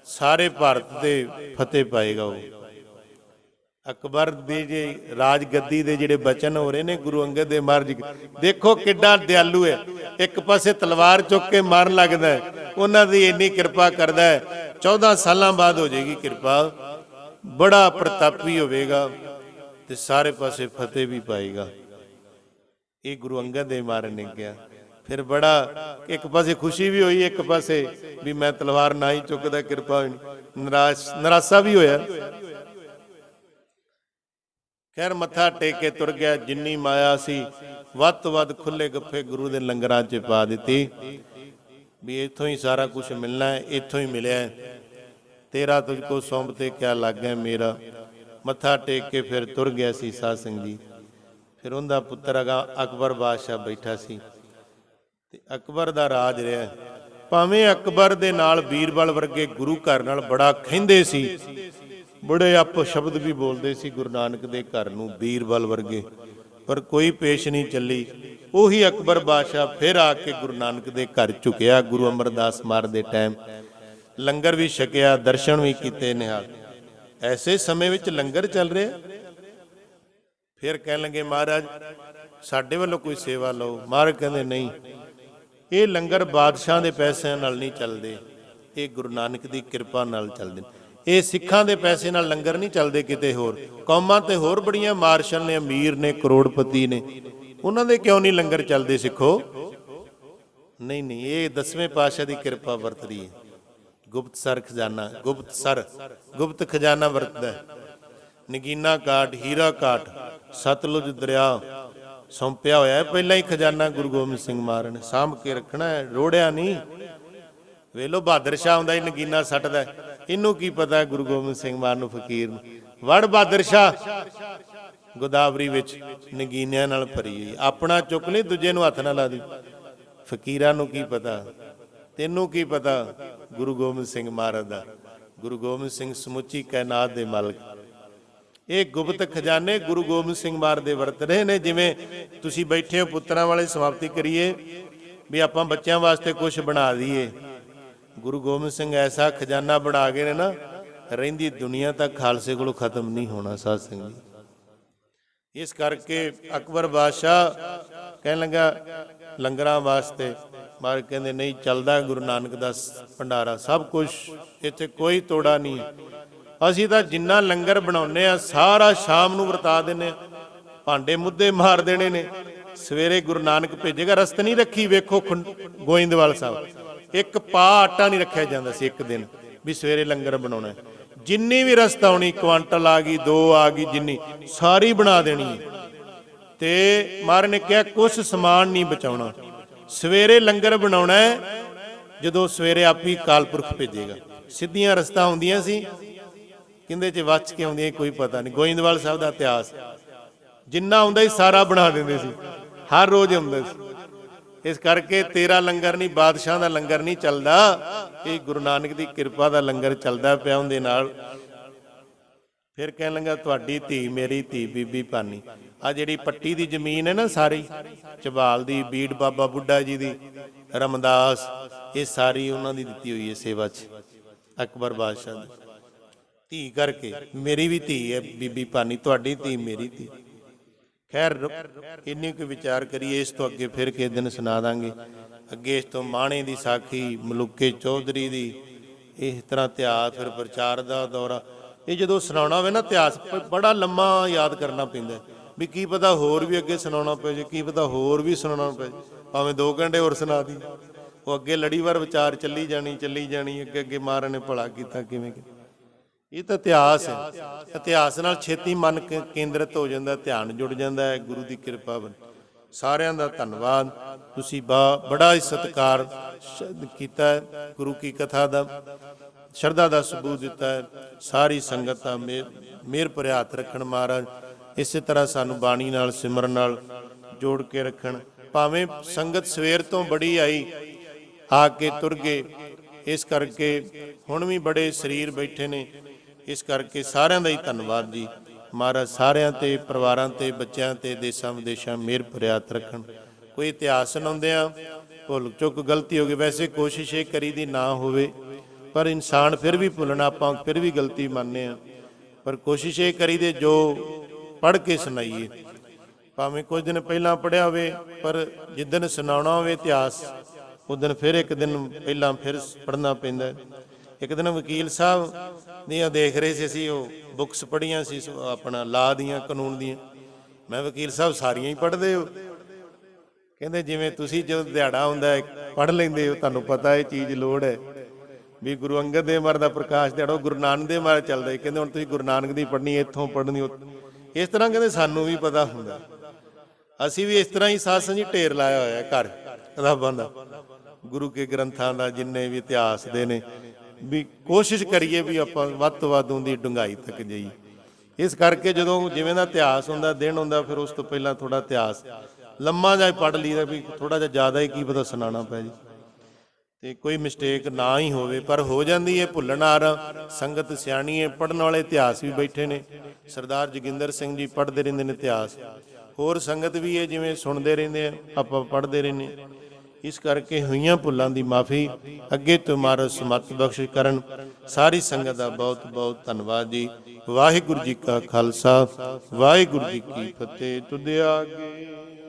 ਸਾਰੇ ਭਾਰਤ ਤੇ ਫਤਿਹ ਪਾਏਗਾ। ਉਹ ਅਕਬਰ ਦੀ ਜੇ ਰਾਜ ਗੱਦੀ ਦੇ ਜਿਹੜੇ ਬਚਨ ਹੋ ਰਹੇ ਨੇ ਗੁਰੂ ਅੰਗਦ ਦੇਵ ਮਹਾਰਾਜ, ਦੇਖੋ ਕਿੱਡਾ ਦਿਆਲੂ ਹੈ। ਇੱਕ ਪਾਸੇ ਤਲਵਾਰ ਚੁੱਕ ਕੇ ਮਾਰਨ ਲੱਗਦਾ, ਉਹਨਾਂ ਦੀ ਇੰਨੀ ਕਿਰਪਾ ਕਰਦਾ ਹੈ। 14 ਸਾਲਾਂ ਬਾਅਦ ਹੋ ਜਾਏਗੀ ਕਿਰਪਾ, ਬੜਾ ਪ੍ਰਤਾਪੀ ਹੋਵੇਗਾ ਤੇ ਸਾਰੇ ਪਾਸੇ ਫਤਿਹ ਵੀ ਪਾਏਗਾ। ਇਹ ਗੁਰੂ ਅੰਗਦ ਦੇਵ ਮਹਾਰਾਜ ਨੇ ਕਿਹਾ। ਫਿਰ ਬੜਾ ਇੱਕ ਪਾਸੇ ਖੁਸ਼ੀ ਵੀ ਹੋਈ, ਇੱਕ ਪਾਸੇ ਵੀ ਮੈਂ ਤਲਵਾਰ ਨਾ ਹੀ ਚੁੱਕਦਾ, ਕਿਰਪਾ ਹੋਈ, ਨਿਰਾਸ਼ਾ ਵੀ ਹੋਇਆ। ਖੈਰ ਮੱਥਾ ਟੇਕ ਕੇ ਤੁਰ ਗਿਆ। ਜਿੰਨੀ ਮਾਇਆ ਸੀ ਵੱਧ ਤੋਂ ਵੱਧ ਖੁੱਲੇ ਗੱਫੇ ਗੁਰੂ ਦੇ ਲੰਗਰਾਂ 'ਚ ਪਾ ਦਿੱਤੀ, ਵੀ ਇੱਥੋਂ ਹੀ ਸਾਰਾ ਕੁਝ ਮਿਲਣਾ ਹੈ, ਇੱਥੋਂ ਹੀ ਮਿਲਿਆ। ਤੇਰਾ ਤੁਝ ਕੋ ਸੌਂਪ ਤੇ ਕਿਆ ਲੱਗਾ ਮੇਰਾ। ਮੱਥਾ ਟੇਕ ਕੇ ਫਿਰ ਤੁਰ ਗਿਆ ਸੀ ਸਾਧ ਸੰਗਤ ਜੀ। ਫਿਰ ਉਹਦਾ ਪੁੱਤਰ ਅਗਾ ਅਕਬਰ ਬਾਦਸ਼ਾਹ ਬੈਠਾ ਸੀ ਤੇ ਅਕਬਰ ਦਾ ਰਾਜ ਰਿਹਾ। ਭਾਵੇਂ ਅਕਬਰ ਦੇ ਨਾਲ ਬੀਰਬਲ ਵਰਗੇ ਗੁਰੂ ਘਰ ਨਾਲ ਬੜਾ ਖਹਿੰਦੇ ਸੀ, ਬੜੇ ਅਪ ਸ਼ਬਦ ਵੀ ਬੋਲਦੇ ਸੀ ਗੁਰੂ ਨਾਨਕ ਦੇ ਘਰ ਨੂੰ, ਬੀਰਬਲ ਵਰਗੇ, ਪਰ ਕੋਈ ਪੇਸ਼ ਨਹੀਂ ਚੱਲੀ। ਉਹੀ ਅਕਬਰ ਬਾਦਸ਼ਾਹ ਫਿਰ ਆ ਕੇ ਗੁਰੂ ਨਾਨਕ ਦੇ ਘਰ ਝੁਕਿਆ। ਗੁਰੂ ਅਮਰਦਾਸ ਮਹਾਰਾਜ ਦੇ ਟਾਈਮ ਲੰਗਰ ਵੀ ਛਕਿਆ, ਦਰਸ਼ਨ ਵੀ ਕੀਤੇ ਨਿਹਾਲ। ਐਸੇ ਸਮੇਂ ਵਿੱਚ ਲੰਗਰ ਚੱਲ ਰਿਹਾ। ਫਿਰ ਕਹਿਣ ਲੱਗੇ ਮਹਾਰਾਜ ਸਾਡੇ ਵੱਲੋਂ ਕੋਈ ਸੇਵਾ ਲਓ। ਮਹਾਰਾਜ ਕਹਿੰਦੇ ਨਹੀਂ, ਇਹ ਲੰਗਰ ਬਾਦਸ਼ਾਹ ਦੇ ਪੈਸਿਆਂ ਨਾਲ ਨਹੀਂ ਚੱਲਦੇ, ਇਹ ਗੁਰੂ ਨਾਨਕ ਦੀ ਕਿਰਪਾ ਨਾਲ ਚੱਲਦੇ ਨੇ। ਇਹ ਸਿੱਖਾਂ ਦੇ ਪੈਸੇ ਨਾਲ ਲੰਗਰ ਨਹੀਂ ਚੱਲਦੇ ਕਿਤੇ ਹੋਰ। ਕੌਮਾਂ ਤੇ ਹੋਰ ਬੜੀਆਂ ਮਾਰਸ਼ਲ ਨੇ, ਅਮੀਰ ਨੇ, ਕਰੋੜਪਤੀ ਨੇ, ਉਹਨਾਂ ਦੇ ਕਿਉਂ ਨਹੀਂ ਲੰਗਰ ਚੱਲਦੇ ਸਿੱਖੋ? ਨਹੀਂ ਨਹੀਂ, ਇਹ 10ਵੇਂ ਪਾਤਸ਼ਾਹ ਦੀ ਕਿਰਪਾ ਵਰਤ ਰਹੀ ਹੈ। ਗੁਪਤਸਰ ਖਜ਼ਾਨਾ, ਗੁਪਤ ਖਜ਼ਾਨਾ ਵਰਤਦਾ। ਨਗੀਨਾ ਘਾਟ, ਹੀਰਾ ਘਾਟ, ਸਤਲੁਜ ਦਰਿਆ ਸੌਂਪਿਆ ਹੋਇਆ ਹੈ ਪਹਿਲਾਂ ਹੀ ਖਜ਼ਾਨਾ। ਗੁਰੂ ਗੋਬਿੰਦ ਸਿੰਘ ਮਹਾਰਾਜ ਨੇ ਸਾਂਭ ਕੇ ਰੱਖਣਾ ਹੈ, ਰੋੜਿਆ ਨਹੀਂ। ਵੇਲੋ ਬਹਾਦਰ ਸ਼ਾਹ ਆਉਂਦਾ ਹੀ ਨਗੀਨਾ ਸੱਟਦਾ, ਇਹਨੂੰ ਕੀ ਪਤਾ ਗੁਰੂ ਗੋਬਿੰਦ ਸਿੰਘ ਮਹਾਰਾਜ ਨੂੰ, ਫਕੀਰ ਨੂੰ। ਵੜ ਬਹਾਦਰ ਸ਼ਾਹ ਗੋਦਾਵਰੀ ਵਿੱਚ ਨਗੀਨਿਆਂ ਨਾਲ ਭਰੀ ਹੋਈ, ਆਪਣਾ ਚੁੱਕ ਲਈ, ਦੂਜੇ ਨੂੰ ਹੱਥ ਨਾ ਲਾ ਦੀ। ਫਕੀਰਾਂ ਨੂੰ ਕੀ ਪਤਾ, ਤੈਨੂੰ ਕੀ ਪਤਾ ਗੁਰੂ ਗੋਬਿੰਦ ਸਿੰਘ ਮਹਾਰਾਜ ਦਾ। ਗੁਰੂ ਗੋਬਿੰਦ ਸਿੰਘ ਸਮੁੱਚੀ ਕਾਇਨਾਤ ਦੇ ਮਾਲਕ। ਇਹ ਗੁਪਤ ਖਜ਼ਾਨੇ ਗੁਰੂ ਗੋਬਿੰਦ ਸਿੰਘ ਮਹਾਰਾਜ ਦੇ ਵਰਤ ਰਹੇ ਨੇ। ਜਿਵੇਂ ਤੁਸੀਂ ਬੈਠੇ ਹੋ ਪੁੱਤਰਾਂ ਵਾਲੇ ਸਮਾਪਤੀ ਕਰੀਏ ਵੀ ਆਪਾਂ ਬੱਚਿਆਂ ਵਾਸਤੇ ਕੁਝ ਬਣਾ ਦਈਏ, ਗੁਰੂ ਗੋਬਿੰਦ ਸਿੰਘ ਐਸਾ ਖਜ਼ਾਨਾ ਬਣਾ ਗਏ ਨੇ ਨਾ, ਰਹਿੰਦੀ ਦੁਨੀਆ ਤੱਕ ਖਾਲਸੇ ਕੋਲੋਂ ਖਤਮ ਨਹੀਂ ਹੋਣਾ ਸਾਧ ਸੰਗਤ ਜੀ। ਇਸ ਕਰਕੇ ਅਕਬਰ ਬਾਦਸ਼ਾਹ ਕਹਿਣ ਲੱਗਾ ਲੰਗਰਾਂ ਵਾਸਤੇ। ਮਹਾਰਾਜ ਕਹਿੰਦੇ ਨਹੀਂ ਚੱਲਦਾ ਗੁਰੂ ਨਾਨਕ ਦਾ ਭੰਡਾਰਾ, ਸਭ ਕੁਝ ਇੱਥੇ ਕੋਈ ਤੋੜਾ ਨਹੀਂ। ਅਸੀਂ ਤਾਂ ਜਿੰਨਾ ਲੰਗਰ ਬਣਾਉਂਦੇ ਆ ਸਾਰਾ ਸ਼ਾਮ ਨੂੰ ਵਰਤਾ ਦਿੰਦੇ, ਭਾਂਡੇ ਮੁੱਦੇ ਮਾਰ ਦੇਣੇ ਨੇ। ਸਵੇਰੇ ਗੁਰੂ ਨਾਨਕ ਭੇਜੇਗਾ, ਰਸਤ ਨਹੀਂ ਰੱਖੀ। ਵੇਖੋ ਗੋਇੰਦਵਾਲ ਸਾਹਿਬ, ਇੱਕ ਪਾ ਆਟਾ ਨਹੀਂ ਰੱਖਿਆ ਜਾਂਦਾ ਸੀ ਇੱਕ ਦਿਨ ਵੀ ਸਵੇਰੇ ਲੰਗਰ ਬਣਾਉਣਾ। ਜਿੰਨੀ ਵੀ ਰਸਤ ਆਉਣੀ, ਕੁਆਂਟਲ ਆ ਗਈ, 2 ਆ ਗਈ, ਜਿੰਨੀ ਸਾਰੀ ਬਣਾ ਦੇਣੀ ਹੈ। ਤੇ ਮਹਾਰਾਜ ਨੇ ਕਿਹਾ ਕੁਛ ਸਮਾਨ ਨਹੀਂ ਬਚਾਉਣਾ। ਸਵੇਰੇ ਲੰਗਰ ਬਣਾਉਣਾ ਹੈ ਜਦੋਂ ਸਵੇਰੇ ਆਪੀ ਅਕਾਲ ਪੁਰਖ ਭੇਜੇਗਾ। ਸਿੱਧੀਆਂ ਰਸਤਾਂ ਆਉਂਦੀਆਂ ਸੀ, ਕਿੰਦੇ 'ਚ ਵੱਚ ਕੇ ਆਉਂਦੀਆਂ ਕੋਈ ਪਤਾ ਨਹੀਂ। ਗੋਇੰਦਵਾਲ ਸਾਹਿਬ ਦਾ ਇਤਿਹਾਸ ਜਿੰਨਾ ਆਉਂਦਾ ਹੀ ਸਾਰਾ ਬਣਾ ਦਿੰਦੇ ਸੀ, ਹਰ ਰੋਜ਼ ਆਉਂਦਾ ਸੀ। ਇਸ ਕਰਕੇ ਤੇਰਾ ਲੰਗਰ ਨਹੀਂ, ਬਾਦਸ਼ਾਹ ਦਾ ਲੰਗਰ ਨਹੀਂ ਚੱਲਦਾ, ਇਹ ਗੁਰੂ ਨਾਨਕ ਦੀ ਕਿਰਪਾ ਦਾ ਲੰਗਰ ਚੱਲਦਾ ਪਿਆ ਉਹਦੇ ਨਾਲ। ਫਿਰ ਕਹਿਣ ਲੱਗਾ ਤੁਹਾਡੀ ਧੀ, ਮੇਰੀ ਧੀ ਬੀਬੀ ਭਾਨੀ, ਆ ਜਿਹੜੀ ਪੱਟੀ ਦੀ ਜ਼ਮੀਨ ਹੈ ਨਾ ਸਾਰੀ, ਝਬਾਲ ਦੀ, ਬੀੜ ਬਾਬਾ ਬੁੱਢਾ ਜੀ ਦੀ, ਰਮਦਾਸ, ਇਹ ਸਾਰੀ ਉਹਨਾਂ ਦੀ ਦਿੱਤੀ ਹੋਈ ਹੈ ਸੇਵਾ 'ਚ ਅਕਬਰ ਬਾਦਸ਼ਾਹ ਦੀ ਧੀ ਕਰਕੇ। ਮੇਰੀ ਵੀ ਧੀ ਹੈ ਬੀਬੀ ਭਾਨੀ, ਤੁਹਾਡੀ ਧੀ ਮੇਰੀ ਧੀ। ਖੈਰ ਇੰਨੀ ਕੁ ਵਿਚਾਰ ਕਰੀਏ, ਇਸ ਤੋਂ ਅੱਗੇ ਫਿਰ ਕਿਸੇ ਦਿਨ ਸੁਣਾ ਦਾਂਗੇ। ਅੱਗੇ ਇਸ ਤੋਂ ਮਾਣੇ ਦੀ ਸਾਖੀ, ਮਲੂਕੇ ਚੌਧਰੀ ਦੀ, ਇਸ ਤਰ੍ਹਾਂ ਇਤਿਹਾਸ, ਫਿਰ ਪ੍ਰਚਾਰ ਦਾ ਦੌਰਾ। ਇਹ ਜਦੋਂ ਸੁਣਾਉਣਾ ਹੋਵੇ ਨਾ ਇਤਿਹਾਸ, ਬੜਾ ਲੰਮਾ ਯਾਦ ਕਰਨਾ ਪੈਂਦਾ ਵੀ ਕੀ ਪਤਾ ਹੋਰ ਵੀ ਅੱਗੇ ਸੁਣਾਉਣਾ ਪੈ ਜੇ, ਕੀ ਪਤਾ ਹੋਰ ਵੀ ਸੁਣਾਉਣਾ ਪੈ ਜੇ, ਭਾਵੇਂ 2 ਘੰਟੇ ਹੋਰ ਸੁਣਾ ਦੀ। ਉਹ ਅੱਗੇ ਲੜੀਵਾਰ ਵਿਚਾਰ ਚੱਲੀ ਜਾਣੀ ਅੱਗੇ ਅੱਗੇ ਮਹਾਰਾਜ ਨੇ ਭਲਾ ਕੀਤਾ ਕਿਵੇਂ। ਇਹ ਤਾਂ ਇਤਿਹਾਸ ਹੈ। ਇਤਿਹਾਸ ਨਾਲ ਛੇਤੀ ਮਨ ਕੇਂਦਰਿਤ ਹੋ ਜਾਂਦਾ, ਧਿਆਨ ਜੁੜ ਜਾਂਦਾ ਹੈ। ਗੁਰੂ ਦੀ ਕਿਰਪਾ ਬਣ। ਸਾਰਿਆਂ ਦਾ ਧੰਨਵਾਦ, ਤੁਸੀਂ ਬੜਾ ਹੀ ਸਤਿਕਾਰ ਕੀਤਾ ਹੈ। ਗੁਰੂ ਕੀ ਕਥਾ ਦਾ, ਸ਼ਰਧਾ ਦਾ ਸਬੂਤ ਦਿੱਤਾ ਹੈ। ਸਾਰੀ ਸੰਗਤ ਦਾ ਮਿਹਰ ਭਰਿਆ ਹੱਥ ਰੱਖਣ ਮਹਾਰਾਜ। ਇਸੇ ਤਰ੍ਹਾਂ ਸਾਨੂੰ ਬਾਣੀ ਨਾਲ, ਸਿਮਰਨ ਨਾਲ ਜੋੜ ਕੇ ਰੱਖਣ। ਭਾਵੇਂ ਸੰਗਤ ਸਵੇਰ ਤੋਂ ਬੜੀ ਆਈ, ਆ ਕੇ ਤੁਰ ਗਏ। ਇਸ ਕਰਕੇ ਹੁਣ ਵੀ ਬੜੇ ਸਰੀਰ ਬੈਠੇ ਨੇ। ਇਸ ਕਰਕੇ ਸਾਰਿਆਂ ਦਾ ਹੀ ਧੰਨਵਾਦ ਜੀ। ਮਹਾਰਾਜ ਸਾਰਿਆਂ ਤੇ, ਪਰਿਵਾਰਾਂ ਤੇ, ਬੱਚਿਆਂ ਤੇ, ਦੇਸ਼ਾਂ ਵਿਦੇਸ਼ਾਂ ਮਿਹਰ ਭਰਿਆ ਹੱਥ ਰੱਖਣ। ਕੋਈ ਇਤਿਹਾਸ ਸੁਣਾਉਂਦਿਆਂ ਭੁੱਲ ਚੁੱਕ ਗਲਤੀ ਹੋ ਗਈ, ਵੈਸੇ ਕੋਸ਼ਿਸ਼ ਇਹ ਕਰੀ ਦੀ ਨਾ ਹੋਵੇ, ਪਰ ਇਨਸਾਨ ਫਿਰ ਵੀ ਭੁੱਲਣਾ, ਆਪਾਂ ਫਿਰ ਵੀ ਗਲਤੀ ਮੰਨਦੇ ਹਾਂ, ਪਰ ਕੋਸ਼ਿਸ਼ ਇਹ ਕਰੀ ਦੇ ਜੋ ਪੜ੍ਹ ਕੇ ਸੁਣਾਈਏ। ਭਾਵੇਂ ਕੁਝ ਦਿਨ ਪਹਿਲਾਂ ਪੜ੍ਹਿਆ ਹੋਵੇ, ਪਰ ਜਿੱਦਣ ਸੁਣਾਉਣਾ ਹੋਵੇ ਇਤਿਹਾਸ ਉਸ ਦਿਨ ਫਿਰ ਇੱਕ ਦਿਨ ਪਹਿਲਾਂ ਫਿਰ ਪੜ੍ਹਨਾ ਪੈਂਦਾ। ਇੱਕ ਦਿਨ ਵਕੀਲ ਸਾਹਿਬ ਦੀਆਂ ਦੇਖ ਰਹੇ ਸੀ ਅਸੀਂ, ਉਹ ਬੁੱਕਸ ਪੜ੍ਹੀਆਂ ਸੀ ਆਪਣਾ ਲਾਅ ਦੀਆਂ, ਕਾਨੂੰਨ ਦੀਆਂ। ਮੈਂ ਵਕੀਲ ਸਾਹਿਬ ਸਾਰੀਆਂ ਹੀ ਪੜ੍ਹਦੇ ਹੋ? ਕਹਿੰਦੇ ਜਿਵੇਂ ਤੁਸੀਂ ਜਦੋਂ ਦਿਹਾੜਾ ਹੁੰਦਾ ਪੜ੍ਹ ਲੈਂਦੇ ਹੋ, ਤੁਹਾਨੂੰ ਪਤਾ ਇਹ ਚੀਜ਼ ਲੋੜ ਹੈ ਵੀ ਗੁਰੂ ਅੰਗਦ ਦੇਵ ਮਹਾਰਾਜ ਦਾ ਪ੍ਰਕਾਸ਼ ਦਿਹਾੜਾ, ਗੁਰੂ ਨਾਨਕ ਦੇਵ ਮਹਾਰਾਜ ਚੱਲਦਾ। ਕਹਿੰਦੇ ਹੁਣ ਤੁਸੀਂ ਗੁਰੂ ਨਾਨਕ ਦੀ ਪੜ੍ਹਨੀ, ਇੱਥੋਂ ਪੜ੍ਹਨੀ। ਇਸ ਤਰ੍ਹਾਂ ਕਹਿੰਦੇ ਸਾਨੂੰ ਵੀ ਪਤਾ ਹੁੰਦਾ। ਅਸੀਂ ਵੀ ਇਸ ਤਰ੍ਹਾਂ ਹੀ ਸਾਧ ਸੰਗਤ ਜੀ ਢੇਰ ਲਾਇਆ ਹੋਇਆ ਘਰ ਕਿਤਾਬਾਂ ਦਾ, ਗੁਰੂ ਕੇ ਗ੍ਰੰਥਾਂ ਦਾ, ਜਿੰਨੇ ਵੀ ਇਤਿਹਾਸ ਦੇ ਨੇ, ਵੀ ਕੋਸ਼ਿਸ਼ ਕਰੀਏ ਵੀ ਆਪਾਂ ਵੱਧ ਤੋਂ ਵੱਧ ਉਹਦੀ ਡੂੰਘਾਈ ਤੱਕ ਜਾਈਏ। ਇਸ ਕਰਕੇ ਜਦੋਂ ਜਿਵੇਂ ਦਾ ਇਤਿਹਾਸ ਹੁੰਦਾ, ਦਿਨ ਹੁੰਦਾ, ਫਿਰ ਉਸ ਤੋਂ ਪਹਿਲਾਂ ਥੋੜ੍ਹਾ ਇਤਿਹਾਸ ਲੰਮਾ ਜਿਹਾ ਪੜ੍ਹ ਲਈਦਾ, ਵੀ ਥੋੜ੍ਹਾ ਜਿਹਾ ਜ਼ਿਆਦਾ ਹੀ ਕੀ ਪਤਾ ਸੁਣਾਉਣਾ ਪੈ ਜੀ, ਤੇ ਕੋਈ ਮਿਸਟੇਕ ਨਾ ਹੀ ਹੋਵੇ। ਪਰ ਹੋ ਜਾਂਦੀ ਹੈ, ਭੁੱਲਣਹਾਰ ਸੰਗਤ ਸਿਆਣੀ ਹੈ, ਪੜ੍ਹਨ ਵਾਲੇ ਇਤਿਹਾਸ ਵੀ ਬੈਠੇ ਨੇ। ਸਰਦਾਰ ਜੋਗਿੰਦਰ ਸਿੰਘ ਜੀ ਪੜ੍ਹਦੇ ਰਹਿੰਦੇ ਨੇ ਇਤਿਹਾਸ, ਹੋਰ ਸੰਗਤ ਵੀ ਹੈ ਜਿਵੇਂ ਸੁਣਦੇ ਰਹਿੰਦੇ ਆ, ਆਪਾਂ ਪੜ੍ਹਦੇ ਰਹਿੰਦੇ। ਇਸ ਕਰਕੇ ਹੋਈਆਂ ਭੁੱਲਾਂ ਦੀ ਮਾਫੀ ਅੱਗੇ ਤੋਂ ਮਹਾਰਾਜ ਸਮੱਤ ਬਖਸ਼ਿਸ਼ ਕਰਨ। ਸਾਰੀ ਸੰਗਤ ਦਾ ਬਹੁਤ ਬਹੁਤ ਧੰਨਵਾਦ ਜੀ। ਵਾਹਿਗੁਰੂ ਜੀ ਕਾ ਖਾਲਸਾ, ਵਾਹਿਗੁਰੂ ਜੀ ਕੀ ਫਤਿਹ। ਤੁਧ ਆਗੇ